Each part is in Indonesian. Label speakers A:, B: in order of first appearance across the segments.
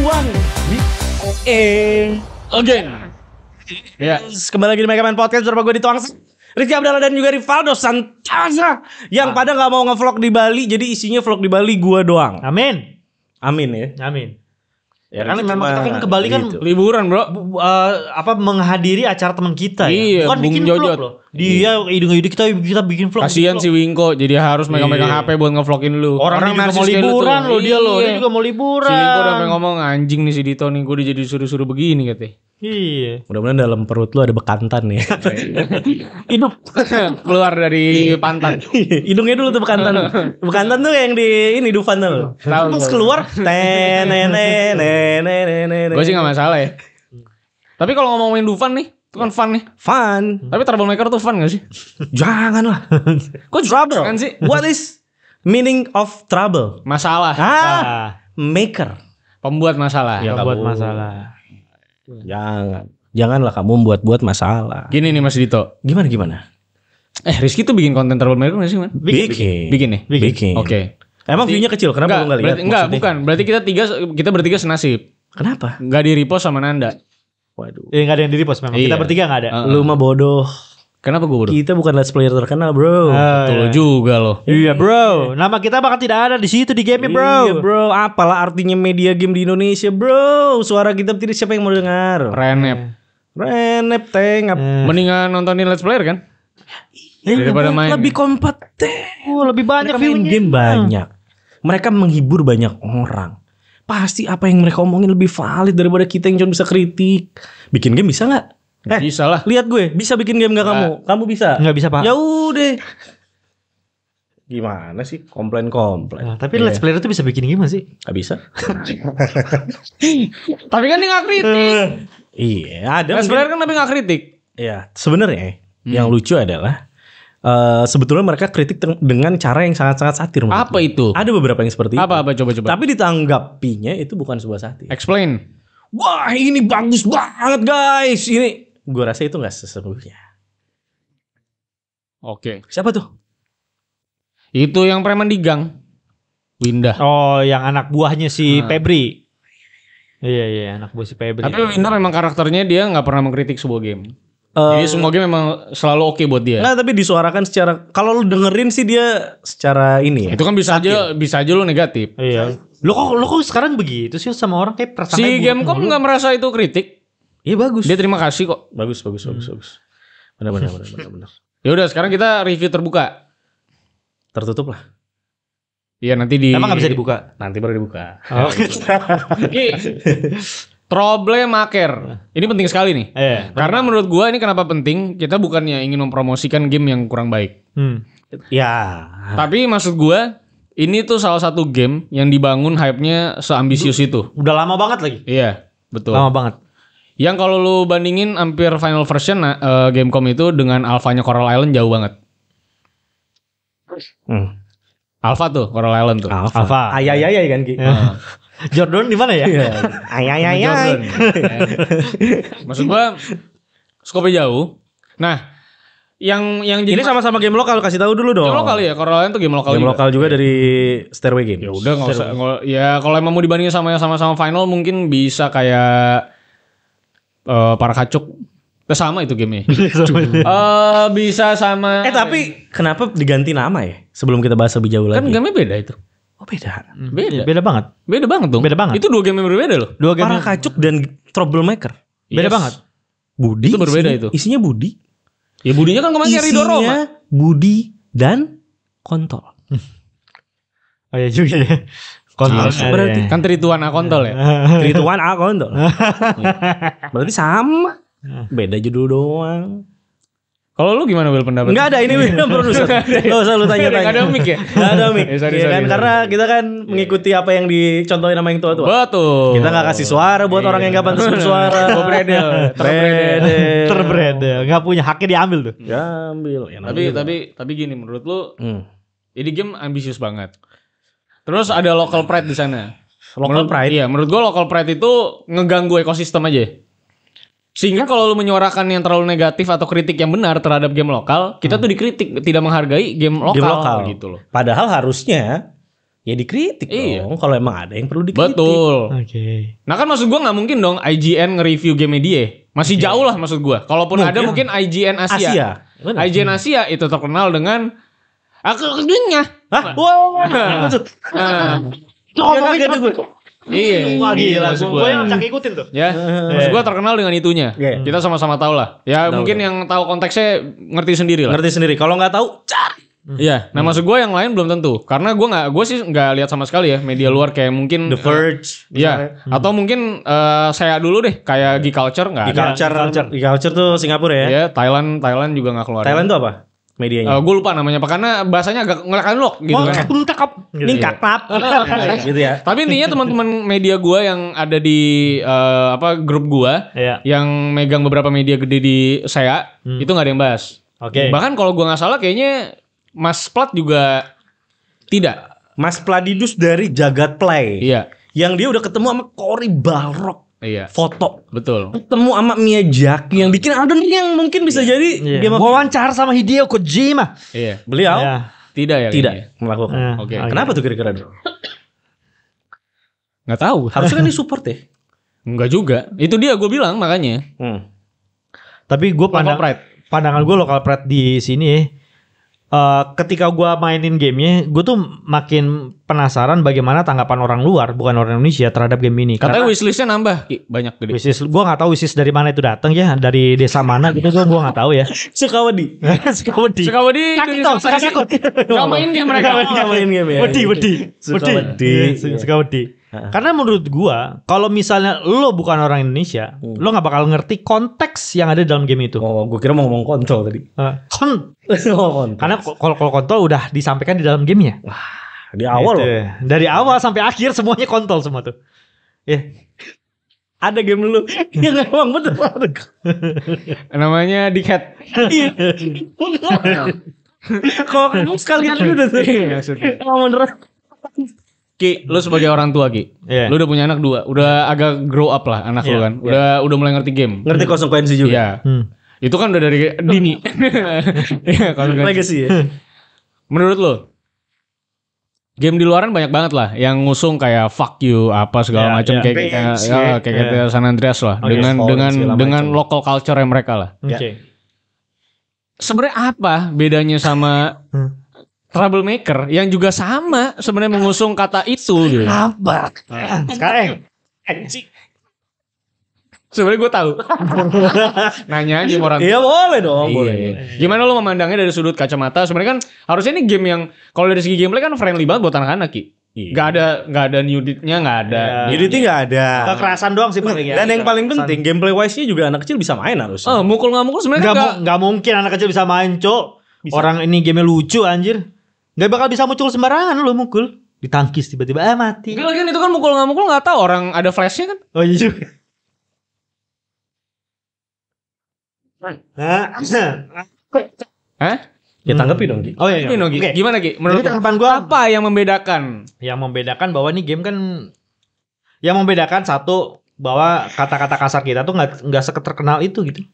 A: One again. Ya, kembali lagi di Megaman Podcast bersama gue di Tuang Rizky Abdallah dan juga Rivaldo Santaza yang pada nggak mau ngevlog di Bali, jadi isinya vlog di Bali gue doang.
B: Amin.
A: Amin ya.
B: Amin.
A: Ya,
B: karena memang kita kan ke Bali kan
A: gitu.
C: Liburan bro.
B: Menghadiri acara teman kita
C: Iya,
B: ya. Bukan
C: Bung
B: bikin
C: Jojot.
B: vlog loh. Dia hidung-hidung kita bikin vlog.
C: Kasian si Wingko jadi harus megang-megang
B: Iya.
C: HP buat ngevlogin lu.
B: Orang juga
C: narsis
B: mau
C: kayak lu
B: liburan
C: tuh.
B: loh dia loh. Dia
C: Iya.
B: juga mau liburan.
C: Si Wingko udah sampai ngomong anjing nih si Dito nih, gue udah jadi suruh-suruh begini katanya.
B: Iya.
A: Mudah-mudahan dalam perut lu ada bekantan ya.
B: Hidup.
C: Keluar dari pantat.
A: Hidungnya dulu tuh bekantan. Bekantan tuh yang di ini Dufan tuh. Terus keluar.
C: Gue sih gak masalah ya. Tapi kalau ngomongin Dufan nih, itu kan fun nih.
A: Fun.
C: Tapi Troublemaker tuh fun gak sih?
A: Janganlah.
C: Kok
A: Trouble
C: kan sih?
A: What is meaning of trouble?
C: Masalah.
A: Maker.
C: Pembuat masalah.
B: Ya buat masalah.
A: Janganlah kamu buat masalah.
C: Gini nih Mas Dito.
A: Gimana?
C: Rizky tuh bikin konten Troublemaker gak sih man? Bikin nih?
A: Bikin.
C: Oke.
A: Emang view-nya kecil, kenapa lu gak lihat?
C: Enggak, bukan. Berarti kita bertiga senasib.
A: Kenapa?
C: Gak di repost sama Nanda.
A: Waduh.
B: Ya gak ada yang di repost memang.
C: Iya.
B: Kita bertiga gak ada.
A: Lu mah bodoh.
C: Kenapa gue bodoh?
A: Kita bukan let's player terkenal, bro.
C: Betul juga loh.
B: Iya bro. Nama kita bahkan tidak ada di situ di game bro.
A: Iya, bro. Apalah artinya media game di Indonesia, bro? Suara kita tidak siapa yang mau dengar? Renep tengap.
C: Mendingan nontonin Let's Player kan? Daripada main.
A: Lebih kompeten.
B: Lebih banyak
A: Mereka main
B: view-nya.
A: game banyak. Mereka menghibur banyak orang. Pasti apa yang mereka omongin lebih valid daripada kita yang cuma bisa kritik. Bikin game bisa nggak?
C: Bisa lah.
A: Lihat gue, bisa bikin game nggak kamu? Kamu bisa?
B: Nggak bisa pak.
A: Ya udah. Gimana sih? Komplain.
B: Nah, tapi let's player itu bisa bikin game sih?
A: Gak bisa.
C: Tapi kan dia gak kritik.
A: Iya, ada.
C: Let's Player kan tapi gak kritik.
A: Iya, sebenarnya yang lucu adalah sebetulnya mereka kritik dengan cara yang sangat-sangat satir.
C: Apa itu?
A: Ada beberapa yang seperti itu.
C: Apa coba.
A: Tapi ditanggapinya itu bukan sebuah satir.
C: Explain.
A: Wah, ini bagus banget guys. Ini gue rasa itu nggak sesungguhnya.
C: Oke.
A: Siapa tuh?
C: Itu yang preman di gang. Winda.
B: Oh yang anak buahnya si Febri. Iya anak buah si Febri.
C: Tapi Winda memang karakternya dia gak pernah mengkritik sebuah game. Jadi semua game memang selalu oke buat dia.
A: Nggak, tapi disuarakan secara, kalau lu dengerin sih dia secara ini ya.
C: Itu kan bisa aja lu negatif.
B: Iya. Lo kok sekarang begitu sih sama orang kayak prasangka
C: Si Gamecom gak merasa itu kritik.
A: Iya bagus.
C: Dia terima kasih kok.
A: Bagus. Benar.
C: Ya udah sekarang kita review terbuka.
A: Tertutup lah.
C: Iya nanti di.
B: Emang gak bisa dibuka?
A: Nanti baru dibuka.
B: Oh.
C: Troublemaker. Ini penting sekali nih. Karena menurut gua ini kenapa penting? Kita bukannya ingin mempromosikan game yang kurang baik.
A: Ya.
C: Tapi maksud gua ini tuh salah satu game yang dibangun hype-nya seambisius itu.
B: Udah lama banget lagi.
C: Iya, betul.
B: Lama banget.
C: Yang kalau lu bandingin hampir final version Gamecom itu dengan alpha-nya Coral Island jauh banget. Alpha tuh, Coral Island tuh.
A: Alpha. Ayayayay kan Ki.
B: Jordan di mana ya?
A: Ayayayay.
C: Maksud gua skopnya jauh. Nah, yang
A: Ini sama-sama game lokal, kasih tahu dulu dong.
C: game lokal ya, Coral Island tuh game lokal
A: Game
C: juga.
A: lokal juga dari Stairway Games.
C: Ya udah nggak usah. Ya kalau emang mau dibandingin sama yang sama-sama final mungkin bisa kayak para kacuk. Sama itu gamenya. Bisa sama.
A: Tapi kenapa diganti nama ya? Sebelum kita bahas lebih jauh lagi.
C: Kan gamenya beda itu.
A: Oh beda.
B: Beda banget.
C: Beda banget dong.
B: Beda banget.
C: Itu dua game yang berbeda loh.
B: Dua game
A: Para kacuk dan Troublemaker.
B: beda
C: Yes.
B: banget.
A: Budi.
C: Itu berbeda itu.
A: Isinya Budi.
C: Ya Budinya kan kemarin Ridho Roma.
A: Isinya Budi dan kontol.
B: Oh iya juga ya. Kontol
A: berarti.
C: Kan Trituan Akontol ya.
A: Rituan A kontol. Berarti sama. Beda judul doang.
C: Kalau lu gimana Will pendapat?
A: Enggak ada ini William produser. Gak usah lu tanya-tanya.
C: Nggak ada mic ya?
A: Gak ada mic.
C: Sorry,
A: Iya kan
C: sorry.
A: karena kita kan mengikuti apa yang dicontohin sama yang tua-tua.
C: Betul.
A: Kita gak kasih suara buat orang yang gak pantas bersuara.
C: Gua bredel.
B: Terbredel. Gak punya haknya diambil tuh.
A: Ya ambil. Ya,
C: Tapi gini menurut lu ini game ambisius banget. Terus ada local pride di sana.
A: Local pride?
C: Iya, menurut gua local pride itu ngeganggu ekosistem aja. Sehingga kalau lu menyuarakan yang terlalu negatif atau kritik yang benar terhadap game lokal, kita tuh dikritik tidak menghargai game lokal gitu loh.
A: Padahal harusnya Ya dikritik
C: Iya.
A: dong. Kalau emang ada yang perlu dikritik.
C: Betul.
B: Oke.
C: Nah kan maksud gue nggak mungkin dong IGN nge-review game dia. Masih jauh lah maksud gue. Kalaupun ada mungkin IGN Asia.
A: Asia. Benar.
C: IGN Asia itu terkenal dengan akhirnya.
A: Hah? Wow.
C: Iya.
B: Wah gila,
C: maksud
B: gue yang cak ikutin tuh.
C: Ya, maksud gue terkenal dengan itunya.
A: Iya.
C: Kita sama-sama tahu lah. Ya mungkin yang tahu konteksnya ngerti sendiri lah.
A: Ngerti sendiri. Kalau nggak tahu, cari.
C: Iya. Nah maksud gue yang lain belum tentu. Karena gue sih nggak lihat sama sekali ya media luar kayak mungkin
A: The Verge.
C: Iya. Atau mungkin saya dulu deh kayak Geek Culture nggak ada.
A: Geek Culture tuh Singapura ya.
C: Ya Thailand juga nggak keluar.
A: Thailand tuh apa? Medianya.
C: Gue lupa namanya apa karena bahasanya agak ngelak gitu kan.
A: Ini kakap. Gitu ya.
C: Tapi intinya teman-teman media gua yang ada di grup gua
B: Iya.
C: yang megang beberapa media gede di SEA itu nggak ada yang bahas.
B: Oke.
C: Bahkan kalau gua nggak salah kayaknya Mas Plat juga tidak.
A: Mas Pladidus dari Jagat Play.
C: Iya.
A: Yang dia udah ketemu sama Cory Balrog.
C: Iya.
A: Foto.
C: Betul.
A: Ketemu sama Miyazaki yang bikin Elden Ring yang mungkin bisa jadi game of
B: Wawancara sama Hideo Kojima.
C: Iya.
A: beliau
B: Ya.
C: Tidak ya.
A: tidak
C: kayaknya.
A: melakukan.
C: Oke.
A: Kenapa tuh kira-kira?
C: Nggak tahu.
A: Harusnya kan disupport ya.
C: Enggak juga. Itu dia gue bilang makanya.
B: Tapi gue
C: Local pride.
B: pandangan gue local pride di sini ya. Ketika gue mainin gamenya, gue tuh makin penasaran bagaimana tanggapan orang luar, bukan orang Indonesia terhadap game ini.
C: Katanya wishlistnya nambah Ki. Banyak gede.
B: wishlist, gue nggak tahu wishlist dari mana itu datang ya, dari desa mana gitu, gue nggak tahu ya.
A: Sukawadi.
B: Sukawadi.
C: Sukawadi.
B: Kaki tau, takut.
C: Gak main game mereka.
A: Nggak main game ya.
B: Wedi.
A: Sukawadi.
B: Iya, Sukawadi. Karena menurut gua, kalau misalnya lo bukan orang Indonesia, lo nggak bakal ngerti konteks yang ada dalam game itu.
A: Oh, gue kira mau ngomong kontrol tadi. Kontrol.
B: Karena kalau kontol udah disampaikan di dalam gamenya.
A: Di awal
B: Gitu.
A: loh.
B: Dari awal sampai akhir semuanya kontol semua tuh. Ya.
A: Ada game dulu yang emang bener.
C: Namanya Dickhead.
A: Iya. Kalau kamu sekalian udah tuh. Emang beneran.
C: Ki, lu sebagai orang tua Ki,
B: Iya.
C: lu udah punya anak 2, udah agak grow up lah anak lu
B: Iya,
C: kan, udah mulai ngerti game.
A: Ngerti konsekuensi juga.
C: Iya. Itu kan udah dari dini. Iya, konsekuensi.
A: Legacy ya.
C: Menurut lu, game di luaran banyak banget lah yang ngusung kayak fuck you apa segala
B: Iya,
C: macam
B: iya.
C: kayak kayak San Andreas lah
B: Oke,
C: dengan local culture yang mereka lah.
B: Oke.
C: Sebenarnya apa bedanya sama Troublemaker yang juga sama sebenarnya mengusung kata itu gitu.
A: Apa?
B: Sekarang.
C: Sebenarnya gue tahu. Nanya aja sama orang.
A: Iya boleh dong,
C: Iya.
A: boleh.
C: Gimana lu memandangnya dari sudut kacamata? Sebenarnya kan harusnya ini game yang kalau dari segi gameplay kan friendly banget buat anak-anak Ki. Gak ada nuditnya, gak ada.
A: Nudity nggak ada.
B: Kekerasan doang sih paling ya.
A: Dan yang paling penting gameplay wise-nya juga anak kecil bisa main harusnya.
C: Mukul nggak mukul sebenarnya
B: Nggak mungkin anak kecil bisa main, Cok. Orang ini game lucu anjir. Nggak bakal bisa muncul sembarangan lo mukul. Ditangkis tiba-tiba mati.
C: Enggak lagi itu kan mukul nggak tahu orang ada flashnya kan.
B: Oh iya juga.
C: Hah?
A: Ya tanggapi dong, Ki.
B: Oh iya.
C: Gimana Ki?
B: Oke.
C: Gimana Ki? Menurut
B: Jadi tanggapan gua
C: apa yang membedakan?
B: Yang membedakan bahwa ini game kan, yang membedakan satu bahwa kata-kata kasar kita tuh nggak seterkenal itu gitu.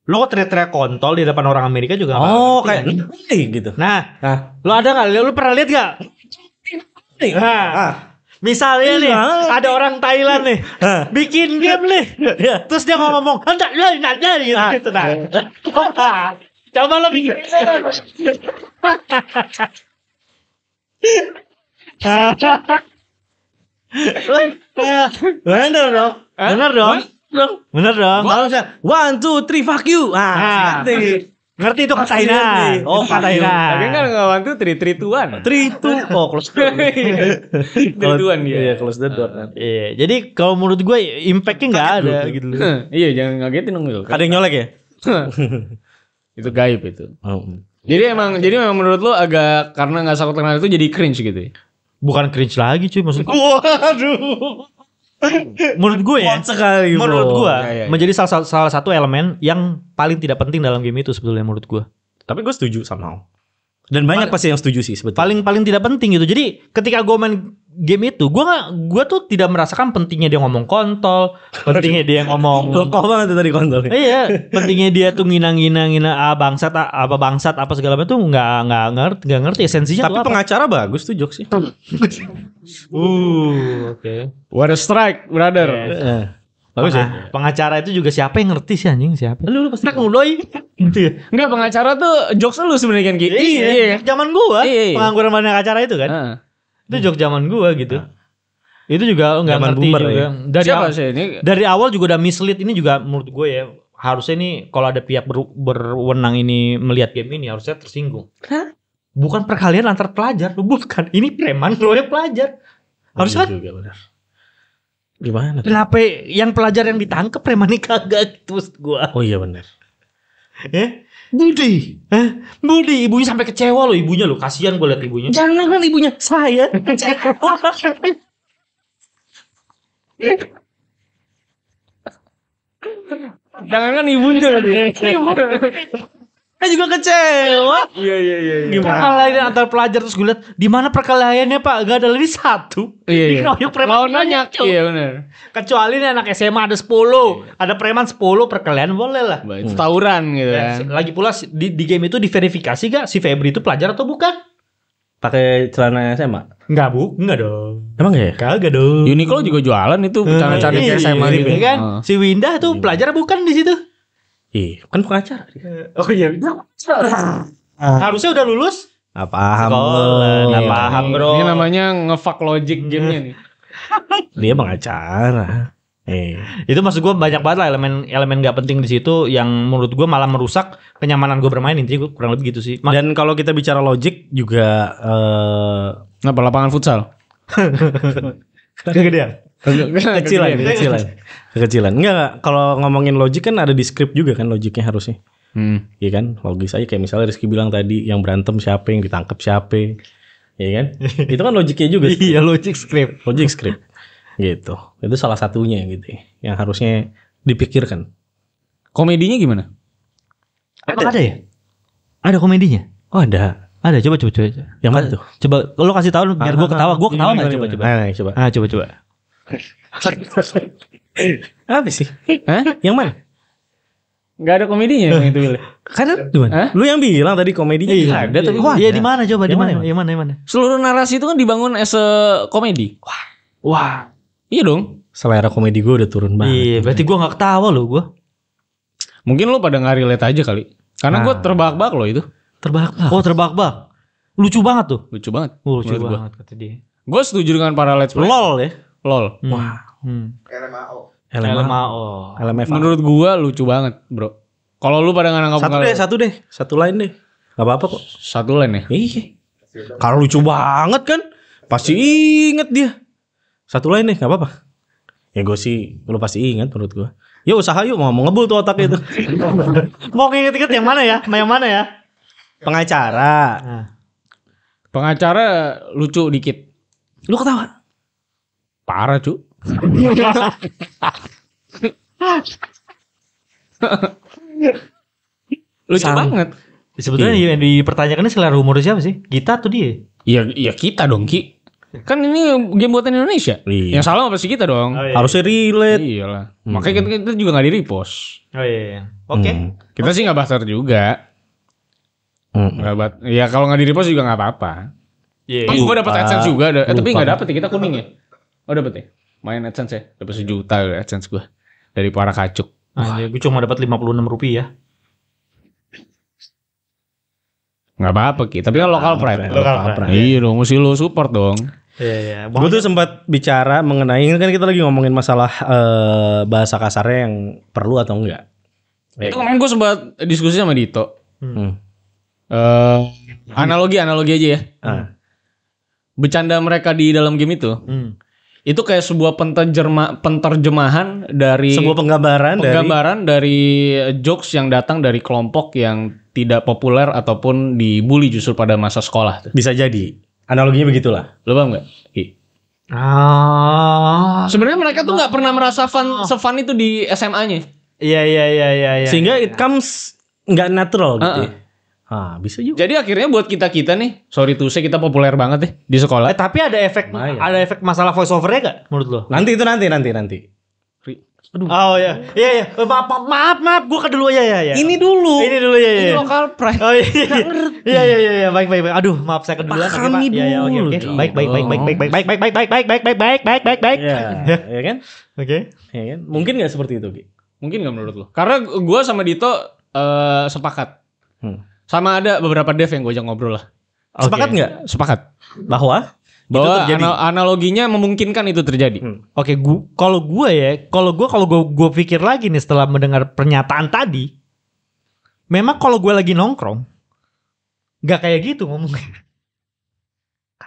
B: Lo teriak-teriak kontol di depan orang Amerika juga nggak
A: Oh,
B: ngerti,
A: kayak
B: kan?
A: gitu.
B: Nah,
A: Nah,
B: lo ada nggak? Lo pernah lihat nggak? Nah, misalnya nih ada orang Thailand nih bikin game nih, terus dia ngomong hendak gitu. Nah, coba lo bikin.
A: bener dong.
B: Bener dong. Bener dong.
A: Harusnya 1, 2, 3 fuck you. Ngerti.
B: Ngerti itu kata Ina.
A: Oh,
B: kata Ina.
C: Tapi kan nggak bantu trituan.
A: 3, 2. Oh, close the door.
C: Trituan dia.
A: Iya, close the door kan.
B: Iya, jadi kalau menurut gue impactnya nggak ada gitu loh.
C: Iya, jangan ngagetin dong Mil.
A: Ada yang nyolek ya?
C: Itu gaib itu.
A: Oh.
C: Jadi memang menurut lo agak karena nggak sakit terkenal itu jadi cringe gitu ya?
B: Bukan cringe lagi cuy maksudnya.
A: Waduh.
B: Menurut gue ya.
A: Kuat sekali, bro.
B: Menurut gue
C: Ya.
B: menjadi salah satu elemen yang paling tidak penting dalam game itu sebetulnya menurut gue.
A: Tapi gue setuju somehow. Dan banyak pasti yang setuju sih sebetulnya.
B: Paling tidak penting gitu. Jadi ketika gue main game itu gue tuh tidak merasakan pentingnya dia ngomong kontol, pentingnya dia ngomong
A: Kok banget tuh tadi kontol.
B: iya, pentingnya dia tuh ngina bangsat apa segala macam tuh nggak ngerti esensinya.
A: Tapi pengacara bagus tuh jokesnya.
B: Oke.
C: What a strike, brother.
A: Bagus ya.
B: Pengacara itu juga siapa yang ngerti sih anjing siapa? Lu pasti ngudoi. Gitu ya.
C: Enggak, pengacara tuh jokes lu sebenarnya kan Ki.
B: Iya. Zaman gua
C: Iya.
B: pengangguran pengacara itu kan. Itu jokes zaman gua gitu. Itu juga nggak
A: Zaman
B: ngerti
A: boomer
B: juga.
A: ya.
C: Siapa sih ini?
B: Dari awal juga udah mislead ini juga menurut gue ya. Harusnya nih kalau ada pihak berwenang ini melihat game ini harusnya tersinggung. Bukan perkalian antar pelajar, bukan. Ini preman keroyok pelajar. Harusnya kan
A: juga benar. Gimana?
B: kenapa yang pelajar yang ditangkap preman ini kagak gitu maksud gua.
A: Oh iya benar.
B: Budi. Budi, ibunya sampai kecewa loh ibunya loh. Kasihan gue liat ibunya.
A: Jangan kan ibunya saya.
C: Jangan kan ibunya tadi.
A: Saya juga kecewa.
C: Iya.
A: Gimana?
B: Perkelahian antar pelajar terus gue liat di mana perkelahiannya Pak? Gak ada lebih satu.
C: Iya.
B: Dikeroyok preman
C: Mau nanya.
B: banyak,
C: Iya benar.
B: Kecuali nih anak SMA ada 10. Ada preman 10 perkelahian boleh lah.
C: Itu tawuran gitu kan.
B: Lagi pula di game itu diverifikasi gak si Febri itu pelajar atau bukan?
A: Pakai celana SMA?
B: Enggak dong.
A: Emang ya?
B: Kagak dong.
C: Uniqlo juga jualan itu cara-cara
B: Iya,
C: SMA gitu.
B: iya kan? Si Winda tuh pelajar bukan di situ?
A: Iya, kan pengacara.
B: Oh iya. Harusnya udah lulus.
A: Nggak paham.
B: Nggak paham bro.
C: Ini namanya nge-fuck logic gamenya nih.
A: Dia pengacara.
B: Itu maksud gue banyak banget lah elemen gak penting di situ yang menurut gue malah merusak kenyamanan gue bermain. Intinya gue kurang lebih gitu sih.
A: Dan kalau kita bicara logik juga
C: Kenapa lapangan futsal?
B: Kegedean.
A: Kekecilan. Enggak, kalau ngomongin logik kan ada di script juga kan logiknya harusnya. Iya kan? Logis aja kayak misalnya Rizky bilang tadi yang berantem siapa, yang ditangkap siapa. Iya kan? Itu kan logiknya juga.
B: Iya, logik script.
A: Logik script. Gitu. Itu salah satunya gitu ya, yang harusnya dipikirkan.
C: Komedinya gimana?
B: Ada ya? Ada komedinya?
A: Oh, ada.
B: Ada, coba.
A: Yang mana tuh?
B: Coba lo kasih tahu biar gue ketawa. Gue ketawa enggak coba.
A: Coba. Apa sih?
C: Hah?
A: Yang mana?
C: Enggak ada komedinya yang itu Will.
A: Kan gimana? Lu yang bilang tadi komedinya ada tapi
B: Iya, di mana coba? Di mana?
C: Seluruh narasi itu kan dibangun as a komedi.
B: Wah.
C: Iya dong.
A: selera komedi gue udah turun banget.
B: Iya, berarti gue gak ketawa loh gue.
C: Mungkin lo pada nggak relate aja kali. Karena gue terbahak-bahak loh itu.
B: Terbahak-bahak. Oh, terbahak-bahak. Lucu banget tuh.
C: Lucu banget.
B: Lucu banget kata dia.
C: Gue setuju dengan para let's play.
A: LOL ya.
C: LOL.
A: Wah.
B: LMAO.
A: LMFAO.
C: Menurut gue lucu banget, bro. Kalau lu pada nggak nangkap
A: satu lain deh. Gak apa-apa kok.
C: Satu lain ya.
A: Iya. Kalau lucu banget kan, pasti inget dia. Satu lain deh, gak apa-apa. Ya gue sih, lu pasti ingat menurut gue. Ya usaha yuk, mau ngebul tuh otaknya itu.
B: Mau inget-inget yang mana ya? Yang mana ya?
A: Pengacara.
C: Pengacara lucu dikit.
A: Lu ketawa?
C: Parah cu. Lucu banget.
B: Sebetulnya yang dipertanyakan ini selera humor siapa sih? Kita atau dia?
C: Iya kita dong Ki. Kan ini game buatan Indonesia.
A: Iya.
C: Yang salah pasti kita dong.
B: Oh, iya.
A: Harusnya relate.
C: Iyalah. Makanya kita juga gak di-repost.
B: Oh iya. Oke.
C: Kita sih gak baser juga. Ya kalau gak di-repost juga gak apa-apa.
B: Iya.
C: Gue dapet AdSense juga. Tapi
A: Lupa.
C: gak dapet ya, kita kuning ya. Oh dapet ya. Main AdSense ya. Dapet 1 juta AdSense gue. Dari para kacuk.
B: Gue cuma dapat Rp56.
C: Gak apa-apa Ki. Tapi kan lokal pride.
B: Lokal pride.
C: Iya dong. Mesti lo support dong.
B: Iya.
A: Gue tuh sempat bicara mengenai, ini kan kita lagi ngomongin masalah bahasa kasarnya yang perlu atau enggak.
C: Itu kemarin gue sempat diskusi sama Dito. Analogi aja ya. Bercanda mereka di dalam game itu kayak sebuah penterjemahan dari
A: Sebuah penggambaran
C: dari jokes yang datang dari kelompok yang tidak populer ataupun dibully justru pada masa sekolah tuh.
A: Bisa jadi. Analoginya begitulah.
C: Lo paham gak? Sebenarnya mereka tuh nggak pernah merasa se-fun itu di SMA-nya.
B: Iya.
A: Sehingga it comes nggak natural gitu. Bisa juga.
C: Jadi akhirnya buat kita nih, sorry to say kita populer banget deh di sekolah.
B: Tapi ada efek masalah voice overnya gak menurut lo?
A: Nanti.
B: Aduh. Oh ya. Iya. Maaf, gua dulu ya.
A: Ini dulu
B: ya.
C: Ini lokal pride.
B: Oh iya. Iya. Baik. Aduh, maaf saya keduluan.
A: Kami dulu.
B: Oke. Baik.
A: Ya kan?
B: Oke.
A: Ya kan? Mungkin enggak seperti itu, Ki?
C: Mungkin gak menurut lo? Karena gue sama Dito sepakat. Sama ada beberapa dev yang gue ajak ngobrol lah.
A: Sepakat nggak?
C: Sepakat.
A: Bahwa
C: analoginya memungkinkan itu terjadi.
B: Oke, kalau gue pikir lagi nih setelah mendengar pernyataan tadi, memang kalau gue lagi nongkrong, nggak kayak gitu ngomongnya.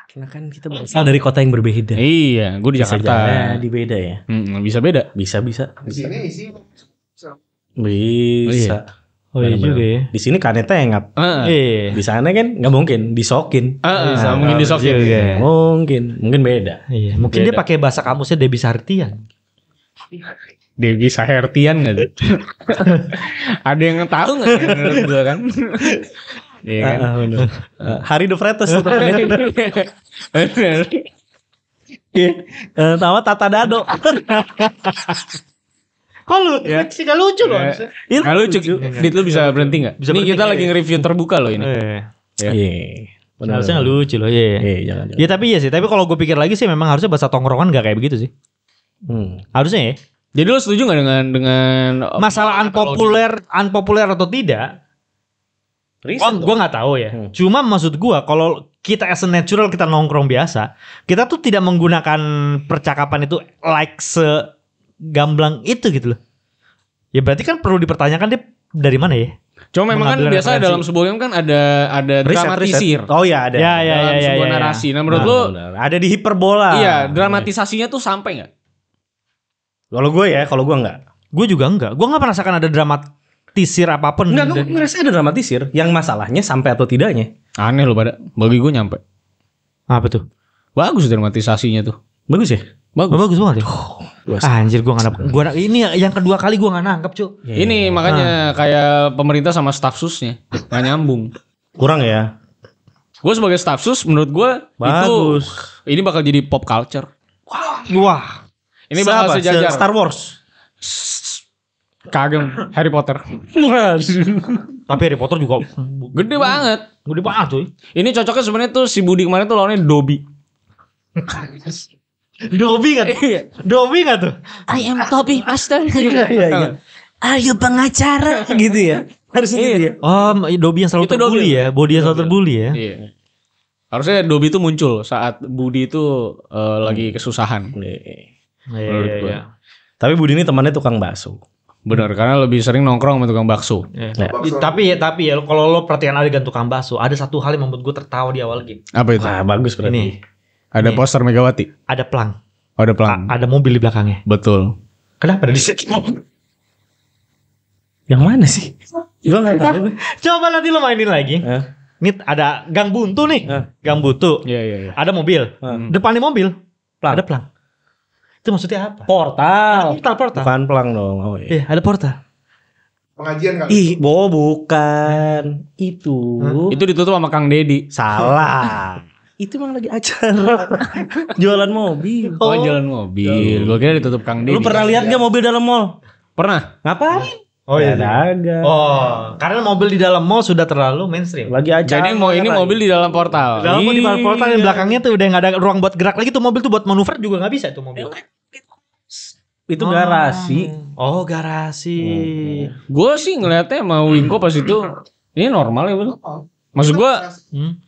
A: Karena kan kita berasal dari kota yang berbeda.
C: Iya, gue di Jakarta.
A: Di beda ya.
C: Bisa beda.
A: Bisa.
D: Di sini sih.
A: Bisa.
B: Oh iya juga ya.
A: Di sini kannya tengap.
B: Iya.
A: Di sana kan nggak mungkin disokin.
C: Mungkin disokin.
A: Mungkin beda.
B: Iya. Mungkin dia pakai bahasa kamusnya Debbie Sartian.
C: Debbie Sahertian nggak tuh? Ada yang tahu nggak menurut gue kan? Iya kan?
A: Hari de Fretes. Nama Tata Dado.
B: Kok lu? Sih gak lucu loh.
C: Gak lucu. Dit lu bisa berhenti gak? Ini kita lagi nge-review terbuka loh ini.
A: Iya.
B: Harusnya gak lucu loh. Iya. Ya tapi iya sih. Tapi kalau gue pikir lagi sih memang harusnya bahasa tongkrongan gak kayak begitu sih. Harusnya ya.
C: Jadi lu setuju gak dengan
B: masalah unpopuler atau tidak? Gue nggak tahu ya. Cuma maksud gue kalau kita as a natural kita nongkrong biasa, kita tuh tidak menggunakan percakapan itu like segamblang itu gitu loh. Ya berarti kan perlu dipertanyakan dia dari mana ya?
C: Cuma memang kan biasa dalam sebuah game kan ada dramatisir.
A: Oh ya ada.
C: Dalam sebuah narasi. Nah menurut lu
A: ada di hiperbola.
C: Iya, dramatisasinya tuh sampai nggak?
A: Kalau gue nggak.
B: Gue juga enggak. Gue nggak merasakan ada dramatisir apapun.
A: Enggak, gue ngerasa ada dramatisir. Yang masalahnya sampai atau tidaknya.
C: Aneh loh pada. Bagi gue nyampe.
B: Apa tuh?
C: Bagus dramatisasinya tuh.
A: Bagus ya?
B: Bagus banget ya. Anjir gue nggak nangkep. Ini yang kedua kali gue nggak nangkep cuy.
C: Ini makanya kayak pemerintah sama staf susnya nggak nyambung.
A: Kurang ya.
C: Gue sebagai staf sus menurut gue itu ini bakal jadi pop culture.
B: Wah.
C: Ini bakal sejajar.
A: Star Wars.
C: Kagem Harry Potter.
B: Tapi Harry Potter juga
C: gede banget.
B: Gede banget cuy.
C: Ini cocoknya sebenarnya tuh si Budi kemarin tuh lawannya Dobby.
B: Dobby kan? Dobby kan tuh?
E: I am Toby Master.
A: Iya. Ayo pengacara gitu ya. Harus gitu ya.
B: Oh, Dobby yang selalu
C: Itu
B: terbully
C: Dobby.
B: ya. Body yang selalu terbully ya.
C: Iya. Harusnya Dobby itu muncul saat Budi itu lagi kesusahan.
B: Iya.
A: Tapi Budi ini temannya tukang bakso.
C: Benar, karena lebih sering nongkrong sama tukang bakso.
B: Tapi ya kalau lo perhatikan adegan tukang bakso, ada satu hal yang membuat gue tertawa di awal game.
C: Apa itu?
A: Wah, bagus berarti.
B: Ini
C: Ada poster Megawati.
B: ada pelang.
C: Oh, ada pelang.
B: Ada mobil di belakangnya.
C: Betul.
B: Kenapa ada di situ?
A: Yang mana sih? Gue nggak tahu.
B: Coba nanti lo mainin lagi. Ini ada gang buntu nih. Gang buntu.
C: Iya.
B: Ada mobil. Depannya mobil. Ada pelang. Itu maksudnya apa?
A: Portal.
B: Portal.
A: Bukan pelang dong. Oh iya.
B: Iya, ada portal.
D: Pengajian kali.
A: Bukan. Itu
C: Itu ditutup sama Kang Dedi.
A: salah. Itu emang lagi acara jualan mobil.
C: Oh, jalan mobil. Gue kira ditutup Kang Dedi.
A: Lu pernah lihat gak mobil dalam mall?
C: Pernah?
A: Ngapain?
B: Oh iya.
A: Dagang.
B: Oh, karena mobil di dalam mall sudah terlalu mainstream.
A: Lagi acara.
C: Jadi ini mobil di dalam portal.
B: Dalam di portal yang belakangnya tuh udah nggak ada ruang buat gerak lagi tuh mobil tuh buat manuver juga nggak bisa tuh mobil.
A: Itu garasi.
B: Oh garasi.
C: Gue sih ngeliatnya sama Wingko pas itu ini normal ya bro. Maksud gue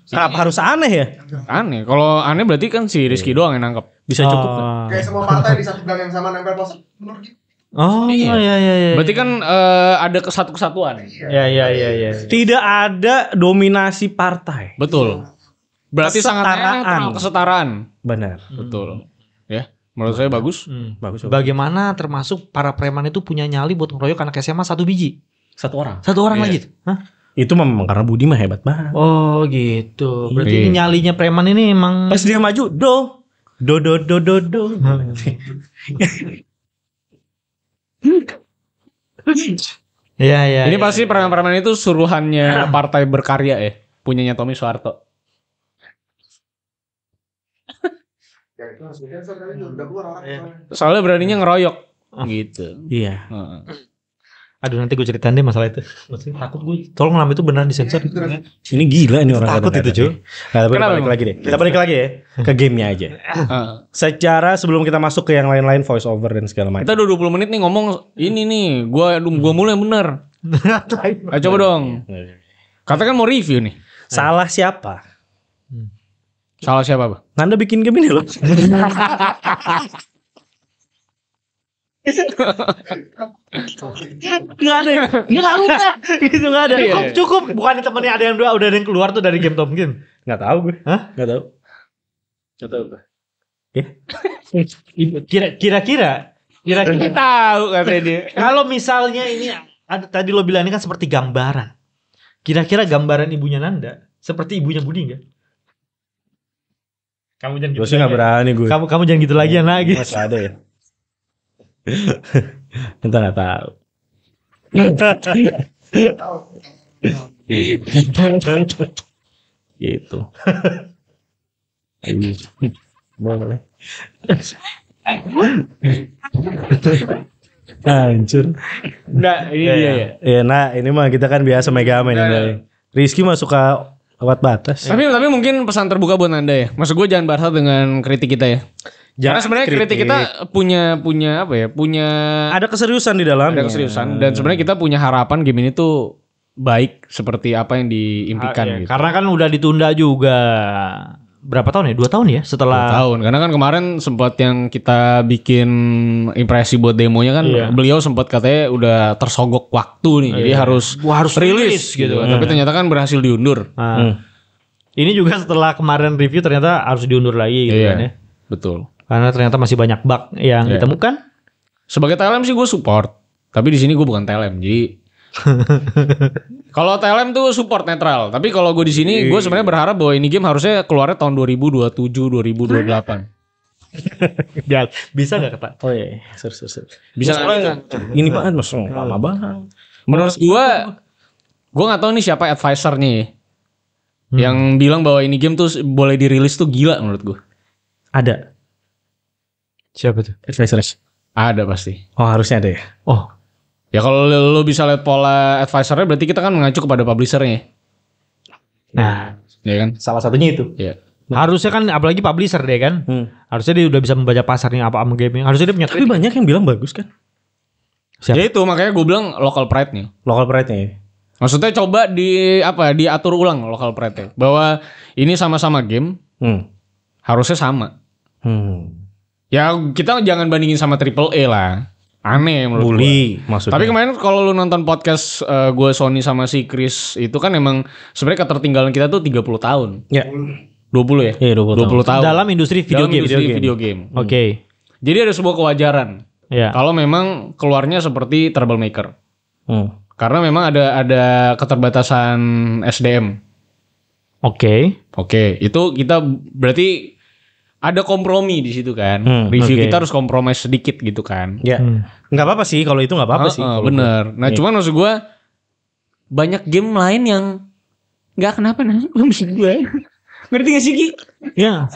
A: Kenapa harus aneh ya?
C: aneh. Kalau aneh berarti kan si Rizky doang yang nangkep.
A: Bisa cukup kan?
D: Kayak semua partai di satu gang yang sama nempel poster. Menurut gitu.
B: Oh iya.
C: Berarti kan ada kesatuan.
B: Iya.
A: Tidak ada dominasi partai.
C: Betul. Berarti sangat
A: Kesetaraan.
C: kesetaraan.
A: Benar.
C: Betul. Ya, menurut saya bagus.
A: Bagus.
B: Bagaimana termasuk para preman itu punya nyali buat ngeroyok anak SMA 1 biji?
A: Satu orang.
B: Satu orang lagi. Hah?
A: Itu memang karena Budi mah hebat banget.
B: Oh gitu. Berarti ini nyalinya preman ini emang.
A: Pas dia maju, do.
B: Iya.
C: Ini pasti permen-permen itu suruhannya Partai Berkarya ya, punyanya Tommy Soeharto.
D: Ya itu harus sensor kali itu udah keluar orang.
C: Soalnya beraninya ngeroyok gitu.
A: Iya.
C: Heeh.
B: Aduh nanti gue ceritain deh masalah itu. Maksudnya takut gue. Tolong lama itu beneran disensor.
A: Ini gila nih orang.
B: Takut itu cuy.
A: Nah, tapi
C: Kenapa
A: balik
C: emang?
A: lagi deh. Kita balik lagi ya ke gamenya aja.
C: Heeh.
A: Secara sebelum kita masuk ke yang lain-lain voice over dan segala macam.
C: Kita udah 20 menit nih ngomong ini nih, gua mulai yang bener. Ayo coba dong. Katakan mau review nih.
A: Salah siapa?
C: Salah siapa, Bang?
A: Nanda bikin game ini loh. Nggak ada ya? Nggak ada. Itu nggak ada.
B: Cukup. Bukan temennya ada yang udah ada yang keluar tuh dari game Tom Game.
A: Nggak tahu gue.
B: Hah?
A: Nggak tahu. Nggak tahu gue.
B: Kira-kira
C: Tahu katanya dia.
B: kalau misalnya ini ada tadi lo bilang ini kan seperti gambaran. Kira-kira gambaran ibunya Nanda seperti ibunya Budi enggak? Kamu jangan
A: Gue sih nggak berani gue.
B: Kamu jangan gitu lagi anak gitu.
A: Masih ada ya. Kita nggak tahu. Gitu. Boleh. Hancur.
C: Nah, ini dia ya.
A: Ya, nah ini mah kita kan biasa Mega Man ya. Rizky mah suka lewat batas.
C: Tapi mungkin pesan terbuka buat Anda ya. Maksud gue jangan bahas dengan kritik kita ya. Karena sebenarnya kritik kita punya apa ya? Punya
A: ada keseriusan di dalamnya.
C: ada keseriusan dan sebenarnya kita punya harapan game ini tuh baik seperti apa yang diimpikan gitu.
B: Karena kan udah ditunda juga. Berapa tahun ya? 2 tahun ya setelah
C: 2 tahun. Karena kan kemarin sempat yang kita bikin impresi buat demonya kan beliau sempat katanya udah tersogok waktu nih. Jadi harus rilis gitu. Tapi ternyata kan berhasil diundur.
B: Ini juga setelah kemarin review ternyata harus diundur lagi gitu kan ya.
C: Betul.
B: Karena ternyata masih banyak bug yang ditemukan.
C: Sebagai TLM sih gue support. Tapi di sini gue bukan TLM. Jadi kalau TLM tuh support netral. Tapi kalau gue di sini gue sebenarnya berharap bahwa ini game harusnya keluarnya tahun 2027 2028.
B: Ya, bisa enggak kata?
A: Oh iya, seru.
C: Bisa
A: Soalnya ini banget mas, lama banget.
C: menurut gue nggak tahu nih siapa advisernya yang bilang bahwa ini game tuh boleh dirilis tuh gila menurut gue.
A: Ada.
B: Siapa tuh?
A: Advisors.
C: Ada pasti.
A: Oh harusnya ada ya.
B: Oh,
C: Ya kalau lo bisa lihat pola advisernya berarti kita kan mengacu kepada publishernya.
B: nah,
C: Ya kan?
A: Salah satunya itu.
C: Ya.
B: harusnya kan apalagi publisher deh kan. Harusnya dia udah bisa membaca pasarnya apa sama game. Harusnya dia punya
A: Tapi banyak yang bilang bagus kan.
B: Siapa?
C: Ya itu makanya gue bilang local pride-nya.
A: Local pride-nya ya.
C: Maksudnya coba diatur ulang local pride-nya. Bahwa ini sama-sama game, harusnya sama. Ya kita jangan bandingin sama AAA lah. Aneh menurut
A: Bully
C: gue.
A: maksudnya.
C: Tapi kemarin kalau lu nonton podcast gue Sony sama si Chris itu kan emang sebenarnya ketertinggalan kita tuh 30 tahun.
A: Ya.
C: 20 ya?
A: Iya 20
C: tahun.
B: dalam industri video
C: Dalam
B: game.
C: industri video game.
B: Oke.
C: Jadi ada sebuah kewajaran.
B: Ya.
C: Kalau memang keluarnya seperti Troublemaker. Karena memang ada keterbatasan SDM.
B: Oke.
C: Oke, itu kita berarti ada kompromi di situ kan. Review
B: oke.
C: kita harus kompromi sedikit gitu kan.
A: Ya. Nggak apa-apa sih kalau itu nggak apa-apa sih. kalau
C: Bener.
A: gua.
C: Nah, cuman maksud gue banyak game lain yang nggak kenapa-napa maksud gue. Ngerti gak sih Ki?
B: Ya.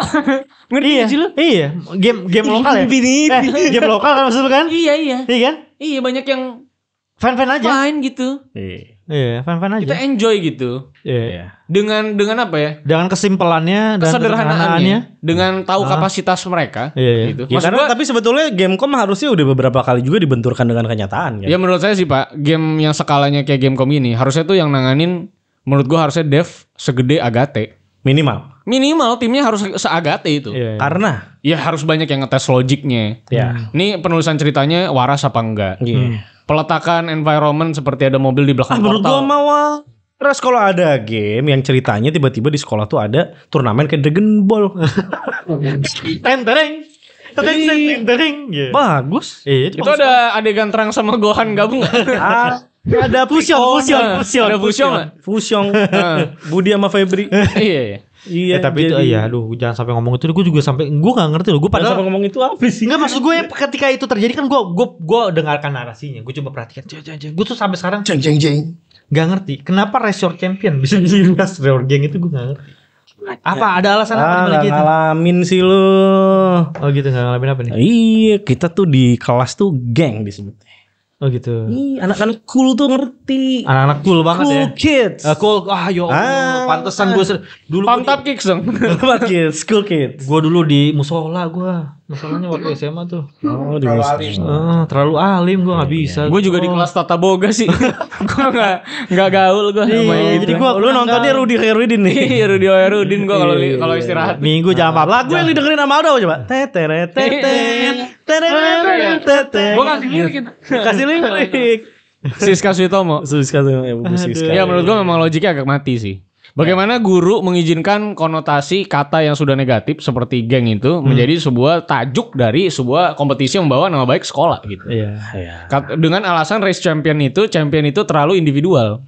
C: Ngerti gak sih lu?
B: Iya, game lokal ya. Game lokal kan maksud lu kan?
C: Iya.
B: Iya kan?
C: Iya banyak yang
B: Fan-fan aja.
C: main gitu.
B: Iya, fan-fan aja.
C: Kita enjoy gitu.
B: Iya.
C: Dengan apa ya?
B: Dengan kesimpelannya dan
C: Kesederhanaannya. Dengan tahu kapasitas mereka.
B: Iya.
C: Gitu.
A: Ya,
C: Maksud
A: karena
C: gua,
A: tapi sebetulnya Gamecom harusnya udah beberapa kali juga dibenturkan dengan kenyataan kan.
C: ya menurut saya sih Pak, game yang skalanya kayak Gamecom ini harusnya tuh yang nanganin menurut gua harusnya dev segede Agate. Minimal timnya harus se-Agate itu.
B: Iya.
A: Karena
C: Ya harus banyak yang ngetes logiknya.
A: ya.
C: Ini penulisan ceritanya waras apa enggak? Peletakan environment seperti ada mobil di belakang
A: Menurut gua
C: portal.
A: mau terus kalau ada game yang ceritanya tiba-tiba di sekolah tuh ada turnamen kayak Dragon Ball.
B: Tentereng. Iya.
A: Bagus.
B: Iya,
C: Itu ada adegan terang sama Gohan gabung nggak?
A: Ada
B: fusion.
C: Ada fusion nggak?
A: Fusion. Budi sama Febri.
C: Iya.
A: Iya,
B: tapi itu aduh jangan sampai ngomong itu. Gue juga sampai gue nggak ngerti loh. Gue
A: padahal
B: padahal
A: sampai ngomong itu apa sih?
B: Enggak, maksud gue ketika itu terjadi kan gue dengarkan narasinya. Gue coba perhatikan. Gue tuh sampai sekarang nggak ngerti kenapa Race Your Champion bisa jadi Race Your Gang itu, gue nggak ngerti. Apa ada alasan apa
A: Nggak
B: gitu?
A: ngalamin sih lu.
B: Oh gitu, nggak ngalamin apa nih?
A: Iya, kita tuh di kelas tuh geng disebutnya.
B: Oh gitu.
A: Ih, anak-anak cool tuh ngerti.
B: Anak-anak cool banget
A: Cool
B: ya.
A: kids.
B: Cool. Yo, pantesan gue dulu
C: Pantap kicks dong.
A: Cool kids, cool kids.
B: Gue dulu di musola musolanya waktu SMA tuh.
A: Oh, di
B: Terlalu alim gue nggak bisa.
C: Gue juga di kelas tata boga sih. Gue nggak gaul gue.
B: Jadi gue
A: lu nontonnya Rudy Herudin nih.
C: Iya, Rudy Herudin gue kalau istirahat.
B: Minggu jam 4
A: Lagu yang didengerin sama Aldo coba.
C: Gue kasih lirik.
A: Kasih lirik.
C: Siska Suitomo.
A: Siska tuh ya, Bu Siska.
C: Ya menurut gue memang logiknya agak mati sih. Bagaimana guru mengizinkan konotasi kata yang sudah negatif seperti geng itu menjadi sebuah tajuk dari sebuah kompetisi yang membawa nama baik sekolah gitu.
A: Iya.
C: Dengan alasan race champion itu terlalu individual.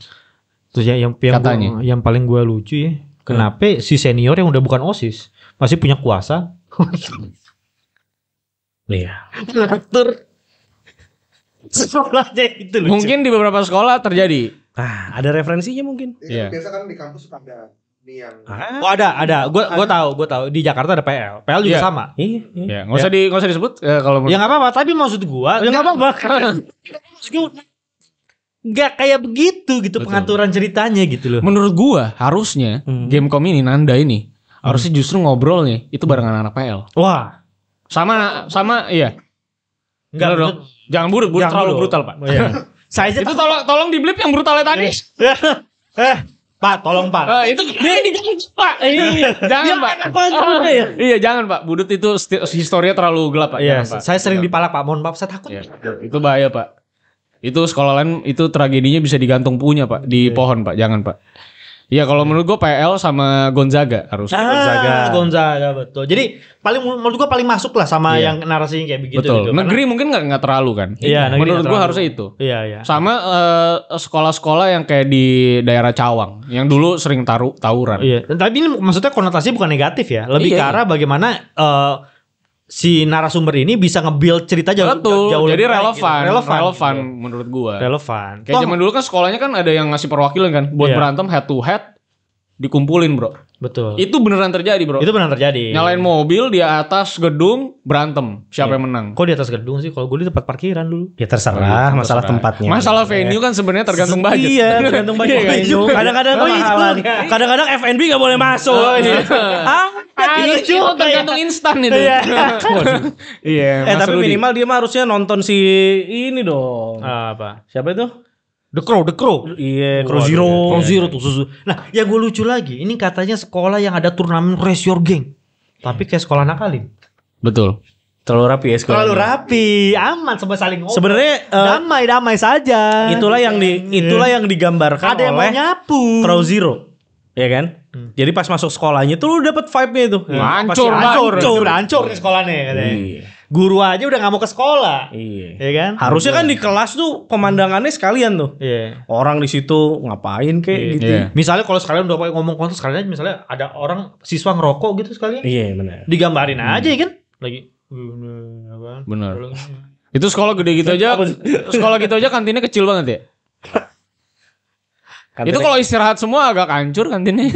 B: Terus yang
C: katanya.
B: yang paling gue lucu ya, kenapa si senior yang udah bukan OSIS masih punya kuasa?
A: Iya.
B: Ngatur sekolahnya itu lucu.
C: Mungkin di beberapa sekolah terjadi.
A: Ah, ada referensinya mungkin.
C: Iya.
D: Biasa kan di kampus suka ada nih yang
B: Oh ada. Gue tahu. Di Jakarta ada PL. PL juga
C: Iya.
B: sama.
A: Iya.
C: Ya, nggak usah disebut kalau
B: Ya nggak apa-apa. Tapi maksud gue,
A: Ya nggak apa-apa.
B: nggak kayak begitu gitu.
C: Betul.
B: Pengaturan ceritanya gitu loh.
C: menurut gua harusnya Gamecom ini Nanda ini harusnya justru ngobrolnya itu bareng anak-anak PL.
B: Wah.
C: Sama iya.
B: Nggak
C: Bener dong. Jangan buruk terlalu brutal, Pak.
B: Iya. Saya aja
C: Itu tolong di blip yang brutalnya tadi.
B: Pak, tolong Pak.
C: Itu Pak. Iya, jangan Pak. Iya, jangan Pak. Budut itu historinya terlalu gelap Pak.
B: Iya,
C: Jangan, Pak.
B: saya sering dipalak Pak. Mohon maaf, saya takut.
C: Iya, itu bahaya Pak. Itu sekolah lain itu tragedinya bisa digantung punya Pak di pohon Pak. Jangan Pak. Iya kalau menurut gue PL sama Gonzaga harus.
B: Gonzaga betul. Jadi menurut gua paling masuk lah sama yang narasinya kayak begitu.
C: Betul.
B: Gitu.
C: Negeri mungkin nggak terlalu kan.
B: Iya, negeri
C: menurut
B: nggak
C: gue
B: terlalu.
C: harusnya itu.
B: Iya.
C: Sama sekolah-sekolah yang kayak di daerah Cawang yang dulu sering tawuran.
B: Iya. Tapi ini maksudnya konotasinya bukan negatif ya. Lebih ke arah bagaimana si narasumber ini bisa nge-build cerita jauh
C: Jadi
B: lebih baik,
C: relevan,
B: gitu.
C: relevan menurut gua.
B: Relevan.
C: Kayak zaman dulu kan sekolahnya kan ada yang ngasih perwakilan kan buat
B: Iya.
C: berantem head to head dikumpulin, Bro.
B: Betul.
C: Itu beneran terjadi, Bro.
B: Itu benar terjadi.
C: Nyalain mobil di atas gedung berantem, siapa yang menang?
B: Kok di atas gedung sih? Kalau gue di tempat parkiran dulu.
A: Ya terserah masalah tempatnya.
C: Masalah venue kan sebenarnya tergantung budget.
A: Iya, tergantung budget.
C: Iya,
A: Kadang-kadang kemahalan. Kadang-kadang FNB gak boleh masuk.
C: Itu tergantung instan itu. Iya.
A: Tapi minimal dia mah harusnya nonton si ini dong.
B: Apa?
A: Siapa itu?
B: The Crow.
A: Iya, Crow Zero.
B: Crow Zero tuh susu. Nah, yang gue lucu lagi, ini katanya sekolah yang ada turnamen Race Your Gang. Tapi kayak sekolah nakalin.
C: Betul.
A: Terlalu rapi ya sekolah.
B: Terlalu rapi, aman sampai saling ngobrol.
A: Sebenarnya
B: damai saja.
A: itulah yang digambarkan
B: ada yang mau
A: oleh
B: nyapu.
A: Crow Zero. Ya kan? Jadi pas masuk sekolahnya tuh lu dapet vibe-nya itu.
C: Hancur,
B: Udah hancur nih sekolahnya katanya.
A: Iya.
B: Guru aja udah gak mau ke sekolah.
A: Iya.
B: Ya kan?
A: Harusnya kan di kelas tuh pemandangannya sekalian tuh.
B: Iya.
A: Orang di situ ngapain kayak gitu.
C: Iya.
B: Misalnya kalau sekalian udah pakai ngomong kontes sekalian misalnya ada orang siswa ngerokok gitu sekalian.
A: Iya, benar.
B: Digambarin aja ya kan? Lagi
C: Benar. Itu sekolah gede gitu aja. Sekolah gitu aja kantinnya kecil banget ya. Itu kalau istirahat semua agak hancur kantinnya.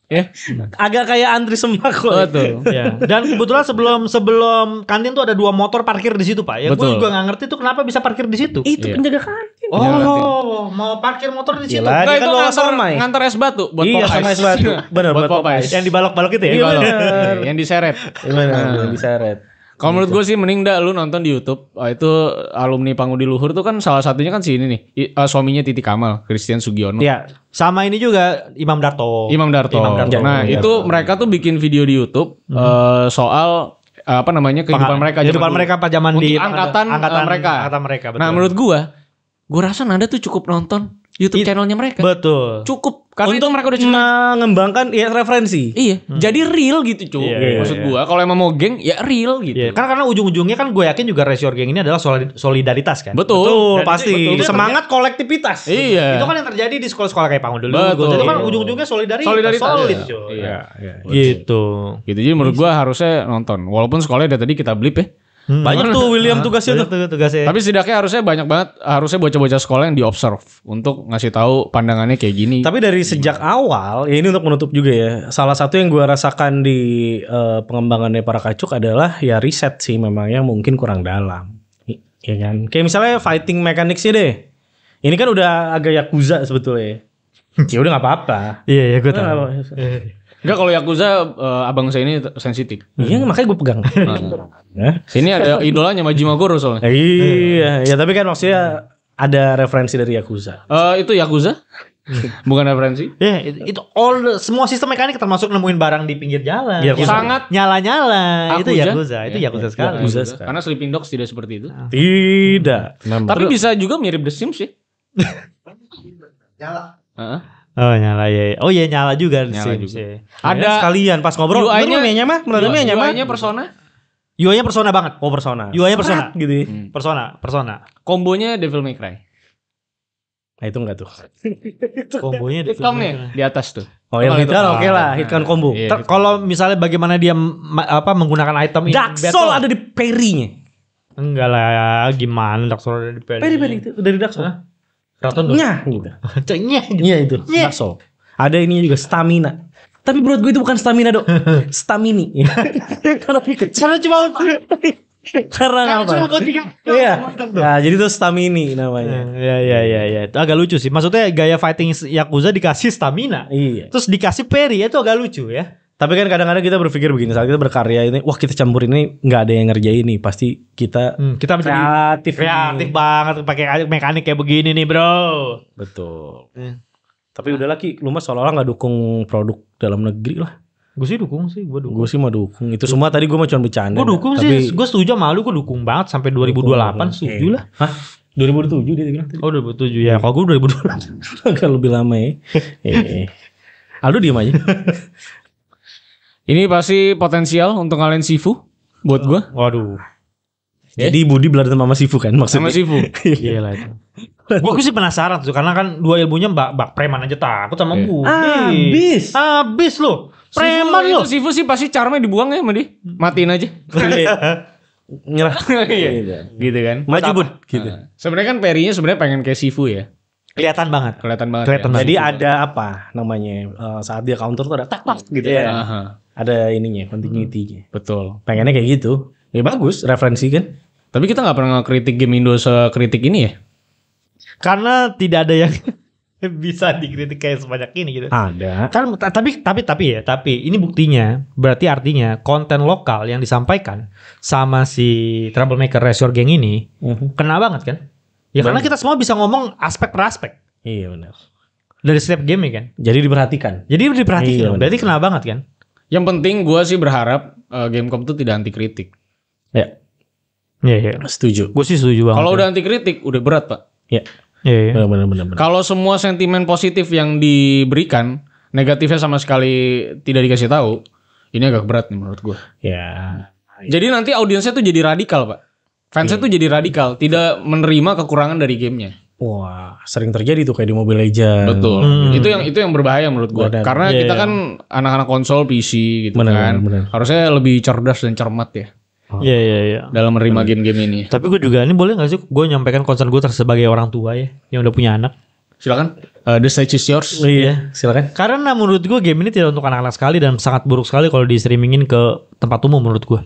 C: Ya.
A: agak kayak antri sembako.
C: Betul.
B: Ya. Dan kebetulan sebelum kantin tuh ada 2 motor parkir di situ Pak. Ya gue
C: Betul.
B: juga nggak ngerti tuh kenapa bisa parkir di situ.
A: Itu
C: Iya.
A: penjaga kantin.
B: Oh, mau parkir motor di situ.
A: Gila.
C: Nah,
A: Dia kan
C: itu
A: bawa somai.
C: ngantar es batu buat
A: Iya,
C: Popeyes.
A: sama es batu. Benar,
C: buat
A: buat
C: Popeyes.
B: Yang dibalok-balok itu ya.
A: Iya,
C: Kalau-
A: benar.
C: yang diseret.
A: Gimana? Diseret.
C: Kalau menurut gue sih mending dah lu nonton di YouTube. Itu alumni Pangudi Luhur tuh kan salah satunya kan si ini nih, suaminya Titi Kamal, Christian Sugiono.
B: Iya. Sama ini juga Imam Darto.
C: Imam Darto. Nah, itu mereka tuh bikin video di YouTube soal apa namanya kehidupan mereka
B: Kehidupan mereka pas zaman
C: untuk
B: di
C: angkatan mereka.
B: Angkatan mereka. Betul.
C: Nah, menurut gua rasa Nanda tuh cukup nonton YouTube channelnya mereka.
B: Betul.
C: Cukup karena
A: Untuk
C: itu mereka udah cerita.
A: mengembangkan ya referensi.
C: Iya, jadi real gitu cuy.
B: Iya,
C: Maksud
B: iya.
C: gua kalau emang mau geng ya real gitu.
B: Iya, karena ujung-ujungnya kan gue yakin juga Race Your Gang ini adalah solidaritas kan.
C: Betul.
A: Betul,
C: Dan
A: pasti.
C: itu
A: Semangat kolektivitas.
C: Iya.
B: Itu kan yang terjadi di sekolah-sekolah kayak Pangun dulu.
C: Betul.
B: Itu kan ujung-ujungnya solidaritas.
C: Solidaritas.
B: Solid,
C: Iya.
B: cuy.
C: Iya.
B: Gitu.
C: Gitu. Jadi menurut gua harusnya nonton. Walaupun sekolahnya dari tadi kita blip ya.
A: Banyak tuh William tugasnya tuh.
B: Tugasnya.
C: Tapi setidaknya harusnya bocah-bocah sekolah yang diobserve untuk ngasih tahu pandangannya kayak gini.
A: Tapi dari sejak awal, ya ini untuk menutup juga ya. Salah satu yang gue rasakan di pengembangannya para kacuk adalah ya riset sih memangnya mungkin kurang dalam. Ya kan? Kayak misalnya fighting mechanics-nya deh. Ini kan udah agak Yakuza sebetulnya. Ya udah nggak apa-apa.
B: Iya, gue tahu.
C: Enggak, kalau Yakuza abang saya ini sensitif.
A: Iya makanya gue pegang.
C: Sini ada idolanya Majima Goro soalnya.
A: Iya, ya tapi kan maksudnya ada referensi dari Yakuza.
C: Itu Yakuza? Bukan referensi?
B: Ya, itu semua sistem mekanik termasuk nemuin barang di pinggir jalan.
A: Iya,
B: Yang
C: sangat
B: nyala-nyala. Itu
C: Yakuza.
B: Yakuza, itu Yakuza sekali.
A: Yakuza.
C: Karena Sleeping Dogs tidak seperti itu.
A: Tidak.
C: Tapi bisa juga mirip The Sims ya.
D: Nyala.
C: Heeh.
B: Oh nyala ya. Oh iya nyala juga.
C: Nyala
B: Sims,
C: juga.
B: ya.
A: Ada sekalian pas ngobrol.
C: UI-nya
A: mah,
C: UI-nya Persona.
B: UI-nya Persona banget.
A: Oh persona.
B: UI-nya Persona.
A: gitu. Ya.
B: Persona.
C: Kombonya Devil May Cry.
A: Nah itu enggak tuh.
B: Kombonya
C: Hitcom nih di atas tuh.
A: Oh yang
C: itu.
A: hitkan oke lah, hitkan combo.
C: Iya.
B: Kalau misalnya bagaimana dia menggunakan item ini.
A: Dark Soul ada di parry-nya.
B: Enggak lah, gimana Dark Soul ada di parry?
A: Parry itu dari Dark Soul.
B: Raton tuh.
A: Nyah gitu.
B: Ceknya.
A: Iya itu. Dark Soul. Ada ininya juga stamina. Tapi menurut gue itu bukan stamina dok, stamini. Karena cuma karena apa? Iya. Nah, jadi itu stamini namanya.
B: Ya. Itu agak lucu sih. Maksudnya gaya fighting Yakuza dikasih stamina.
A: Iya.
B: Terus dikasih parry, itu agak lucu ya.
A: Tapi kan kadang-kadang kita berpikir begini, saat kita berkarya ini, wah kita campur ini nggak ada yang ngerjain nih, pasti kita
B: Kita menjadi kreatif banget pakai mekanik kayak begini nih, bro.
A: Betul. Tapi udah lagi, lu mah seolah-olah nggak dukung produk dalam negeri lah.
B: Gue sih dukung sih, gue dukung.
A: Gue sih mau dukung. Itu semua tadi gue mah cuma bercanda.
B: Gue dukung
A: tapi,
B: sih, gue setuju sama lu, gue dukung banget sampai 2028 setuju lah.
A: Hah? 2007 dia bilang tadi.
B: Oh 2007 ya, kalau gue 2028.
A: Agak lebih lama ya. Aldo diem aja.
C: Ini pasti potensial untuk ngalahin Sifu buat gua.
B: Waduh.
A: Jadi Budi belajar sama Sifu kan maksudnya.
C: Sama Sifu.
B: Gila itu. Gue sih penasaran tuh karena kan dua ilmunya bak preman aja takut sama
C: Iya.
B: Budi. Habis lo. Preman lo.
C: Sifu sih pasti charmnya dibuang ya sama dia. Matiin aja.
A: Nyerah.
C: Iya. Gitu kan.
A: Maju Bud. Gitu.
C: Nah, sebenarnya kan Perry-nya sebenarnya pengen kayak Sifu ya.
B: Kelihatan banget.
C: Kelihatan banget.
B: Kelihatan
C: ya.
B: banget.
A: Jadi ada apa namanya saat dia counter tuh ada tak gitu ya.
C: Aha,
A: Ada ininya continuity-nya.
C: betul.
A: Pengennya kayak gitu. Ya bagus referensi kan.
C: Tapi kita nggak pernah ngekritik game Indo sekritik ini ya.
B: Karena tidak ada yang bisa dikritik kayak sebanyak ini gitu.
A: Ada.
B: Kan tapi ini buktinya berarti artinya konten lokal yang disampaikan sama si Troublemaker Race Your Gang ini kena banget kan? Ya karena kita semua bisa ngomong aspek per aspek
A: Iya benar.
B: dari setiap game ya kan.
A: Jadi diperhatikan.
B: Jadi diperhatikan.
A: Iya, benar.
B: Berarti kena banget kan?
C: Yang penting gue sih berharap Gamecom tuh tidak anti kritik.
A: Ya,
B: Iya.
A: setuju.
B: Gue sih setuju banget.
C: Kalau udah anti kritik udah berat pak.
A: Ya.
B: Iya.
A: Benar.
C: Kalau semua sentimen positif yang diberikan, negatifnya sama sekali tidak dikasih tahu, ini agak berat nih menurut gue.
A: Ya.
C: Jadi nanti audiensnya tuh jadi radikal pak. Fansnya tuh jadi radikal, tidak menerima kekurangan dari gamenya.
A: Wah, sering terjadi tuh kayak di Mobile Legends.
C: Betul. Itu yang berbahaya menurut gue.
A: Benar.
C: Karena
B: Iya,
C: kita
B: iya.
C: kan anak-anak konsol PC gitu
A: Benar,
C: kan.
A: benar.
C: Harusnya lebih cerdas dan cermat ya
B: Iya.
C: dalam menerima game-game ini.
B: Tapi gue juga ini boleh gak sih gue nyampaikan concern gue sebagai orang tua ya yang udah punya anak.
C: Silakan. The stage is yours.
A: Iya, silakan.
B: Karena menurut gue game ini tidak untuk anak-anak sekali dan sangat buruk sekali kalau di streamingin ke tempat umum menurut gue.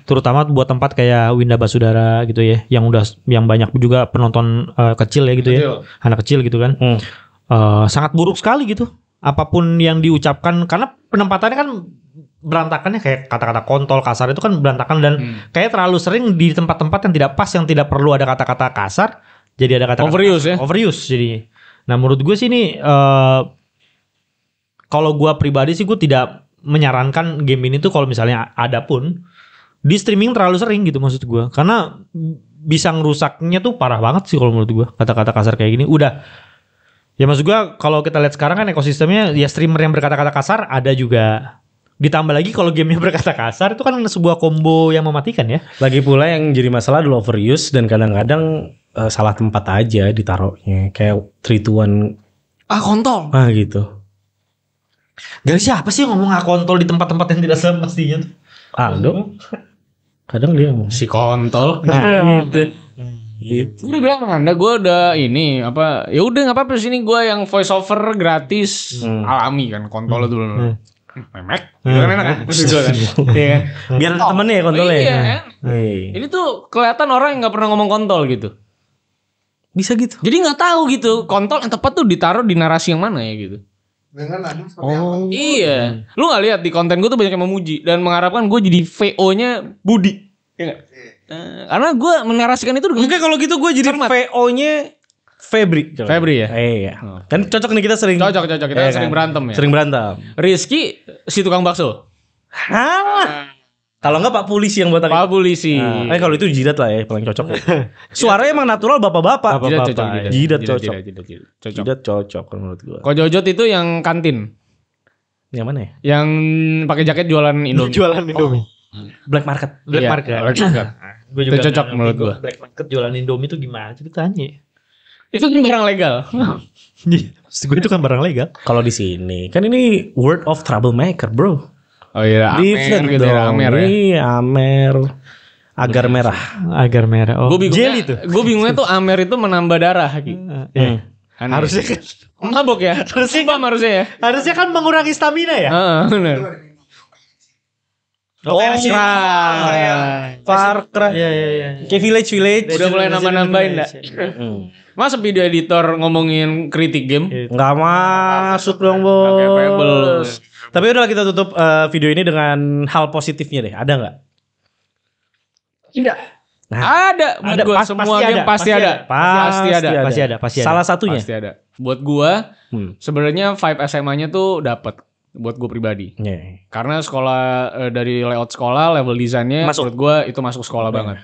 B: Terutama buat tempat kayak Winda Basudara gitu ya, yang banyak juga penonton kecil ya gitu ya, anak kecil gitu kan. Sangat buruk sekali gitu. Apapun yang diucapkan karena penempatannya kan berantakannya kayak kata-kata kontol kasar itu kan berantakan dan kayak terlalu sering di tempat-tempat yang tidak pas, yang tidak perlu ada kata-kata kasar, jadi ada kata-kata
C: Overuse ya.
B: Overuse jadi. Nah menurut gue sih ini kalau gue pribadi sih gue tidak menyarankan game ini tuh kalau misalnya ada pun di streaming terlalu sering gitu maksud gue, karena bisa ngerusaknya tuh parah banget sih kalau menurut gue kata-kata kasar kayak gini. Udah Ya maksud gua kalau kita lihat sekarang kan ekosistemnya ya streamer yang berkata-kata kasar ada juga. Ditambah lagi kalau gamenya berkata kasar itu kan sebuah combo yang mematikan ya.
A: Lagi pula yang jadi masalah adalah overuse dan kadang-kadang salah tempat aja ditaruhnya. Kayak 3-2-1
C: kontol.
A: gitu.
B: Dari siapa sih yang ngomong kontol di tempat-tempat yang tidak semestinya tuh?
A: Aldo. Kadang dia ngomong.
C: Si kontol.
A: Gitu.
C: Udah bilang Anda gue udah ini apa ya udah nggak apa-apa sini gue yang voice over gratis alami kan kontol itu memek gitu kan enak kan iya
A: Biar ada temennya ya kontolnya.
C: Iya ini tuh kelihatan orang yang nggak pernah ngomong kontol gitu
A: Bisa gitu.
C: jadi nggak tahu gitu kontol yang tepat tuh ditaruh di narasi yang mana ya gitu.
D: Dengan nada seperti apa?
C: Iya lu nggak lihat di konten gue tuh banyak yang memuji dan mengharapkan gue jadi VO-nya Budi ya nggak? Karena gue menarasikan itu
A: Mungkin kalau gitu gue jadi VO-nya Febri.
C: ya.
A: Iya. Kan cocok nih kita sering.
C: Cocok kita sering berantem ya.
A: Sering berantem.
C: Rizky si tukang bakso.
A: Kalau enggak Pak Polisi yang botak.
C: Pak Polisi.
A: Kalau itu jidat lah ya paling cocok. Suaranya emang natural bapak-bapak.
C: Jidat
A: cocok.
C: Cocok.
A: Jidat cocok kalau menurut gue.
C: Kok Jojot itu yang kantin.
A: Yang mana ya?
C: Yang pakai jaket jualan Indomie.
B: Jualan Indomie.
A: Black market.
C: Iya, Black market.
B: Gue
C: Itu cocok menurut gue.
B: Black market jualan Indomie itu gimana ceritanya?
C: Itu kan barang legal.
B: Maksud gue itu kan barang legal.
A: Kalau di sini kan ini word of troublemaker, bro.
C: Oh iya,
A: Different
C: gitu ya,
A: dong.
C: Amer ya.
A: Iya, Amer. Agar merah.
B: Agar merah. Oh, jelly tuh.
C: Gue bingungnya tuh Amer itu menambah darah gitu.
B: Harusnya kan.
C: Mabok ya. Harusnya ya.
B: Harusnya kan mengurangi stamina ya.
C: Benar.
A: Far Cry.
B: Iya.
A: Kayak Village.
C: Udah mulai nambah-nambahin dah. Masa video editor ngomongin kritik game?
A: Nggak masuk dong, Bos. Tapi udah kita tutup video ini dengan hal positifnya deh. Ada nggak?
B: Tidak.
C: Ada. Buat gua semua game pasti ada.
B: Pasti ada.
A: Salah satunya.
C: Pasti ada. Buat gua sebenarnya vibe SMA-nya tuh dapat buat gue pribadi. Karena sekolah dari layout sekolah, level desainnya menurut gue itu masuk sekolah banget.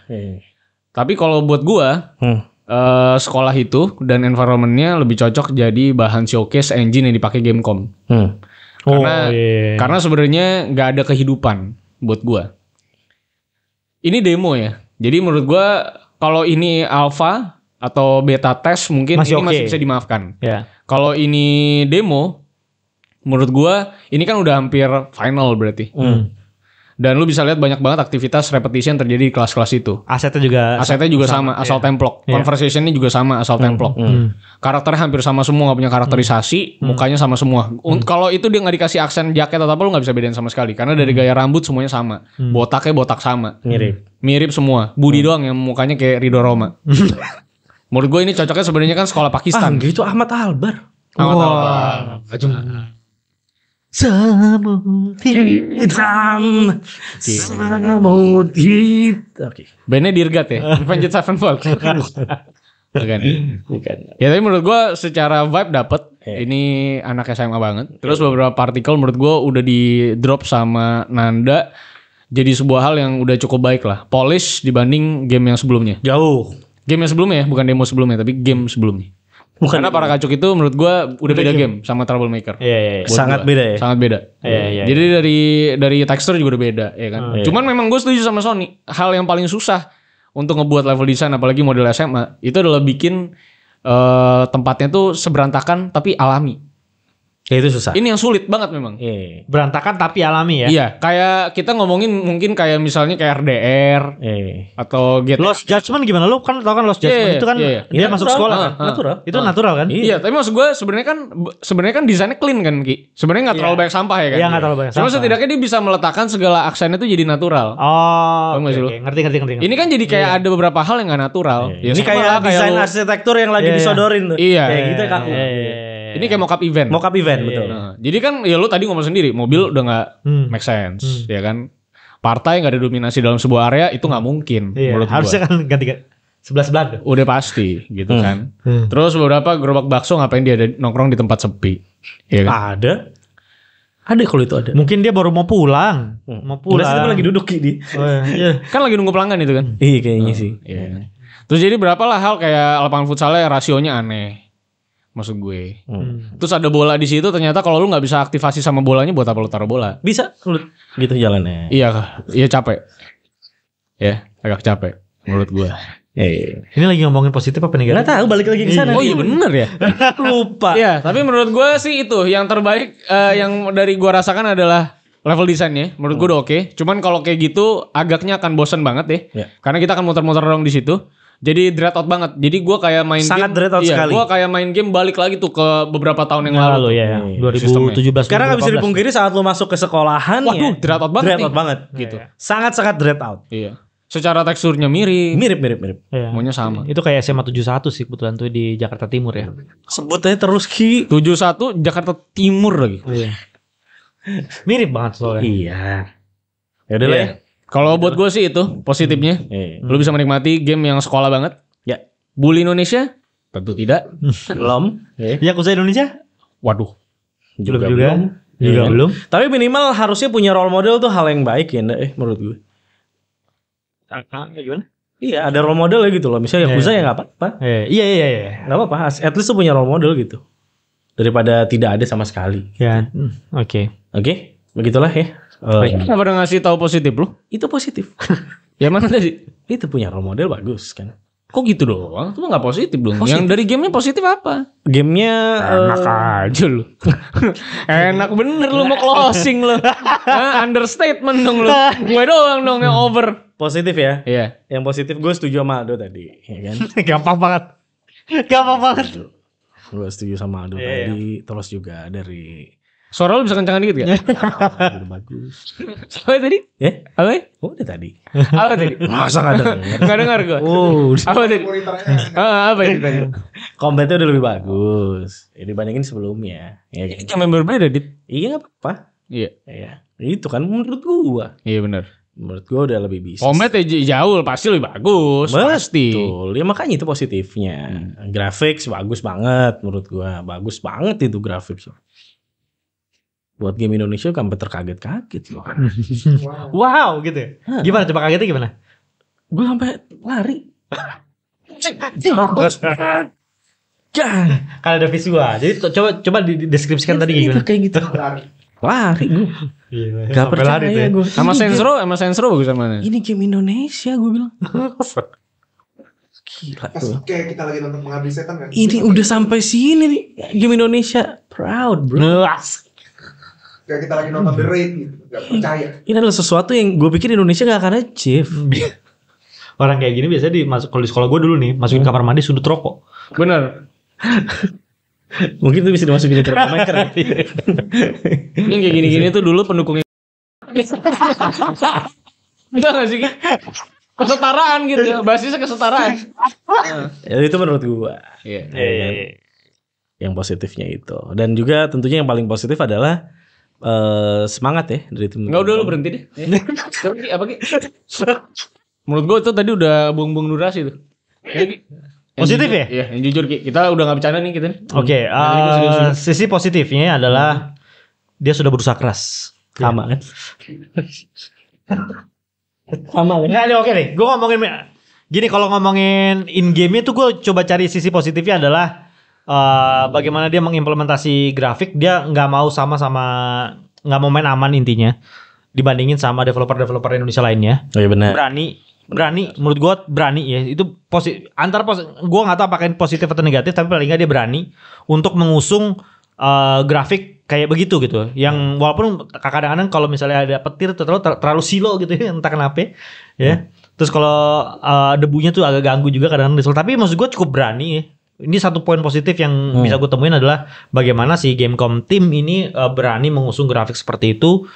C: Tapi kalau buat gue sekolah itu dan environmentnya lebih cocok jadi bahan showcase engine yang dipakai Gamecom. Karena sebenarnya nggak ada kehidupan buat gue. Ini demo ya. Jadi menurut gue kalau ini alpha atau beta test mungkin masih bisa dimaafkan. Kalau ini demo menurut gua ini kan udah hampir final berarti. Dan lu bisa lihat banyak banget aktivitas repetition terjadi di kelas-kelas itu.
B: Asetnya juga
C: sama asal templok. Conversationnya juga sama asal templok. Karakternya hampir sama semua, gak punya karakterisasi, mukanya sama semua. Kalau itu dia nggak dikasih aksen jaket atau apa lu nggak bisa bedain sama sekali. Karena dari gaya rambut semuanya sama, botaknya botak sama, mirip semua. Budi doang yang mukanya kayak Ridho Roma. Menurut gue ini cocoknya sebenarnya kan sekolah Pakistan.
A: Gitu Ahmad Albar. Samud hitam. Oke.
C: Bandnya Dirgat ya? Avenged Sevenfold. Bukan. Ya tapi menurut gue secara vibe dapet. Ini anak SMA banget. Terus beberapa partikel menurut gue udah di drop sama Nanda. Jadi sebuah hal yang udah cukup baik lah. Polish dibanding game yang sebelumnya.
A: Jauh.
C: Game yang sebelumnya ya, bukan demo sebelumnya, tapi game sebelumnya. Karena para kacuk itu menurut gue udah beda game sama Troublemaker.
A: Sangat beda ya.
C: Sangat beda. Jadi dari tekstur juga udah beda ya kan. Cuman memang gue setuju sama Sony. Hal yang paling susah untuk ngebuat level design apalagi model SMA itu adalah bikin tempatnya tuh seberantakan tapi alami.
A: Ya itu susah.
C: Ini yang sulit banget memang.
B: Berantakan tapi alami ya.
C: Iya, kayak kita ngomongin mungkin kayak misalnya kayak RDR atau Get
B: Lost Judgment gimana lu kan tau kan Lost Judgment itu kan dia masuk sekolah kan.
A: Natural.
B: Itu natural kan?
C: Iya, tapi maksud gue sebenarnya kan desainnya clean kan Ki. Sebenarnya nggak terlalu banyak sampah ya kan.
B: Iya, nggak terlalu banyak
C: sampah.
B: sampah.
C: Cuma setidaknya dia bisa meletakkan segala aksennya itu jadi natural.
B: Ngerti.
C: Ini kan jadi kayak ada beberapa hal yang nggak natural.
A: Ini kayak desain arsitektur yang lagi disodorin tuh.
C: Iya.
A: Kayak gitu kan.
C: Ini kayak mockup event.
A: Betul.
C: Nah, jadi kan ya lu tadi ngomong sendiri, mobil udah nggak make sense, ya kan? Partai nggak ada dominasi dalam sebuah area itu nggak mungkin. Menurut
B: harusnya
C: gua.
B: kan ganti sebelah.
C: Udah pasti, gitu kan? Terus beberapa gerobak bakso ngapain dia ada nongkrong di tempat sepi? Ya kan?
A: Ada kalau itu ada.
B: Mungkin dia baru mau pulang.
A: Tapi lagi duduk di.
C: Kan lagi nunggu pelanggan itu kan?
A: Iya kayaknya sih.
C: Iya. Terus jadi berapa lah hal kayak lapangan futsalnya rasionya aneh. maksud gue. Terus ada bola di situ, ternyata kalau lu nggak bisa aktivasi sama bolanya, buat apa lu taruh bola?
A: Bisa lu gitu jalannya.
C: Iya capek. Ya, agak capek menurut gue.
B: Ini lagi ngomongin positif apa negatif?
A: Nggak tahu, balik lagi ke sana.
C: Oh iya bener ya.
A: Lupa.
C: Iya, tapi menurut gue sih itu yang terbaik yang dari gue rasakan adalah level desainnya. Menurut gue udah oke. Cuman kalau kayak gitu agaknya akan bosen banget ya. Karena kita akan muter-muter dong di situ. Jadi dread out banget. Jadi gue kayak main
A: sangat
C: game.
A: Dread out sekali.
C: Gue kayak main game balik lagi tuh ke beberapa tahun yang lalu.
B: Ya. 2017.
A: Karena nggak bisa dipungkiri saat lu masuk ke sekolahan.
C: Waduh, dread out banget.
A: Dread out banget gitu. Sangat-sangat dread out.
C: Iya. Secara teksturnya mirip.
A: Mirip.
B: Iya.
C: Semuanya sama.
B: Itu kayak SMA 71 sih kebetulan tuh di Jakarta Timur ya.
A: Sebut aja terus Ki.
C: 71 Jakarta Timur lagi.
B: Iya. Mirip banget soalnya.
A: Iya. Ya udah lah ya.
C: Kalau buat gue sih itu positifnya. Lu bisa menikmati game yang sekolah banget.
A: Ya.
C: Bully Indonesia? Tentu tidak.
A: Belum.
B: Yakuza Indonesia?
C: Waduh.
B: Juga belum.
A: Tapi minimal harusnya punya role model tuh hal yang baik ya, menurut gue.
B: Gimana?
A: Iya, ada role model ya gitu loh. Misalnya Yakuza ya nggak apa-apa.
B: Iya.
A: Nggak apa-apa. At least tuh punya role model gitu. Daripada tidak ada sama sekali.
B: Ya, oke.
A: Oke, begitulah ya.
C: Kenapa udah ngasih tahu positif lu?
A: Itu positif.
C: Ya mana tadi?
A: Itu punya role model bagus kan.
C: Kok gitu doang? Itu mah gak positif dong.
A: Positif.
C: Yang dari gamenya positif apa?
A: Gamenya
C: Enak aja lu. Enak bener lu mau closing lu. Understatement dong lu. Gue doang dong yang over.
A: positif ya.
C: Iya.
A: Yang positif gue setuju sama Aldo tadi, ya kan?
B: Gampang banget.
A: Gue setuju sama Aldo tadi. Terus juga dari
C: Suara lu bisa kencangan dikit gak?
A: udah bagus.
C: Apa tadi?
A: Ya?
C: Apa?
A: Udah tadi.
C: Apa tadi?
A: Masa gak denger?
C: Gak dengar gue. Apa tadi? Apa tadi?
A: Combatnya udah lebih bagus dibandingin sebelumnya. Ya kan?
C: Yang berbeda dit.
A: Iya gak apa-apa.
C: Iya.
A: Ya. Itu kan menurut gua.
C: Iya benar.
A: Menurut gua udah lebih bisa.
C: Combat jauh pasti lebih bagus. Pasti.
A: Betul. Ya makanya itu positifnya. Grafik bagus banget menurut gua. Bagus banget itu grafik. Buat game Indonesia sampai terkaget-kaget loh.
B: Wow gitu ya. Gimana coba kagetnya gimana?
A: Gue sampai lari.
B: Kalau ada visual. Jadi coba dideskripsikan tadi gimana?
A: Kayak gitu. Lari gue. Gak percaya gue.
C: Sama Sensro bagusan mana?
A: Ini game Indonesia gue bilang. Gila
D: Pas
A: tuh.
D: kayak kita lagi nonton Pengabdi Setan kan.
A: Ini udah sampai sini nih. Game Indonesia proud bro.
D: Kayak kita lagi nonton The Raid gitu. Gak percaya.
A: Ini adalah sesuatu yang gue pikir Indonesia gak akan achieve.
B: Orang kayak gini biasanya kalau di sekolah gue dulu nih masukin kamar mandi sudut rokok.
C: Bener.
A: Mungkin itu bisa dimasukin ke maker.
C: Ini kayak gini-gini tuh dulu pendukungnya. Enggak gak sih? Kesetaraan gitu. Basisnya kesetaraan.
A: Ya, itu menurut gue.
C: Iya.
A: Yang positifnya itu. Dan juga tentunya yang paling positif adalah semangat ya dari tim.
C: Enggak, udah lu berhenti deh. Apa Ki? Menurut gue itu tadi udah buang-buang durasi tuh.
B: Positif ya?
C: Iya, yang jujur Ki. Kita udah gak bercanda nih kita nih.
B: Oke, sisi positifnya adalah dia sudah berusaha keras.
A: Sama kan? Sama kan?
B: Nggak, oke nih. Gue ngomongin gini, kalau ngomongin in game-nya tuh gue coba cari sisi positifnya adalah bagaimana dia mengimplementasi grafik. Dia nggak mau nggak mau main aman intinya dibandingin sama developer Indonesia lainnya.
A: Oh iya benar.
B: Berani menurut gue berani ya. Itu gue nggak tahu apakah ini positif atau negatif, tapi paling nggak dia berani untuk mengusung grafik kayak begitu gitu. Yang walaupun kadang-kadang kalau misalnya ada petir terlalu silo gitu ya, entah kenapa ya. Terus kalau debunya tuh agak ganggu juga kadang-kadang. Tapi maksud gue cukup berani ya. Ini satu poin positif yang bisa gue temuin adalah bagaimana si Gamecom tim ini berani mengusung grafik seperti itu.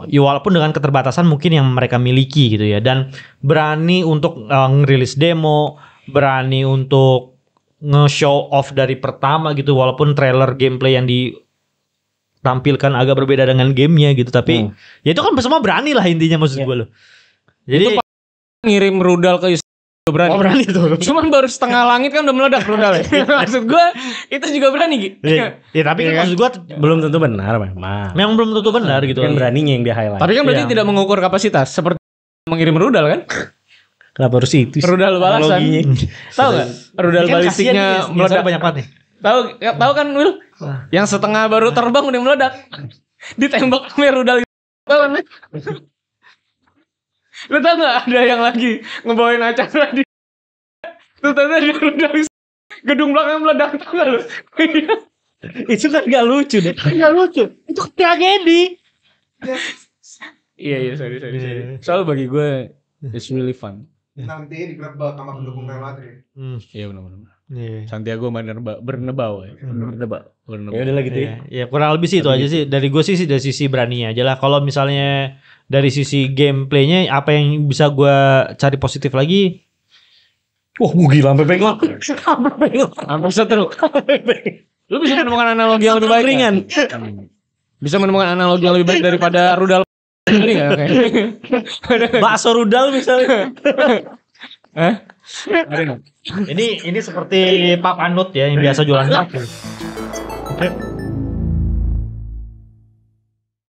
B: Ya walaupun dengan keterbatasan mungkin yang mereka miliki gitu ya, dan berani untuk ngerilis demo, berani untuk nge-show off dari pertama gitu, walaupun trailer gameplay yang ditampilkan agak berbeda dengan gamenya gitu, tapi ya itu kan semua berani lah intinya maksud gue loh. Jadi
C: ngirim rudal ke berani.
B: Oh, berani tuh.
C: Cuman baru setengah langit kan udah meledak rudalnya. Maksud gue itu juga berani gitu.
B: Ya tapi kan maksud gue
A: belum tentu benar memang.
B: Memang belum tentu benar gitu.
A: Kan beraninya yang di highlight.
C: Tapi kan berarti tidak mengukur kapasitas seperti mengirim rudal kan?
A: Kenapa harus itu?
C: Rudal balasan. Tahu nggak? Rudal
B: Kan
C: balistiknya
B: meledak
C: meledak
B: banyak banget nih.
C: Tahu kan Will? Yang setengah baru terbang udah meledak. Ditembak sama rudal. Tahu kan? Lu tau gak ada yang lagi ngebawain acara di terus ada rudal gedung belakang meledak, tau gak lu?
A: Itu kan gak lucu deh.
B: Gak lucu. Itu tragedi.
C: Iya sorry. Soalnya bagi gue it's really fun.
D: Nanti digerebek sama pendukung Real Madrid.
C: Iya benar.
B: Iya.
C: Santiago Bernabeu ya.
A: Ya udah lah gitu ya.
B: Ya kurang lebih sih itu aja sih. Dari gue sih dari sisi beraninya aja lah. Kalau misalnya dari sisi gameplaynya apa yang bisa gue cari positif lagi?
A: Wah, gila sampai bengong.
C: Sampai setruk. Lu bisa menemukan analogi yang lebih baik ringan. Bisa menemukan analogi yang lebih baik daripada rudal ini enggak kayak.
A: Bakso rudal misalnya.
B: Ini seperti Pak Anut ya yang biasa jualan kaki.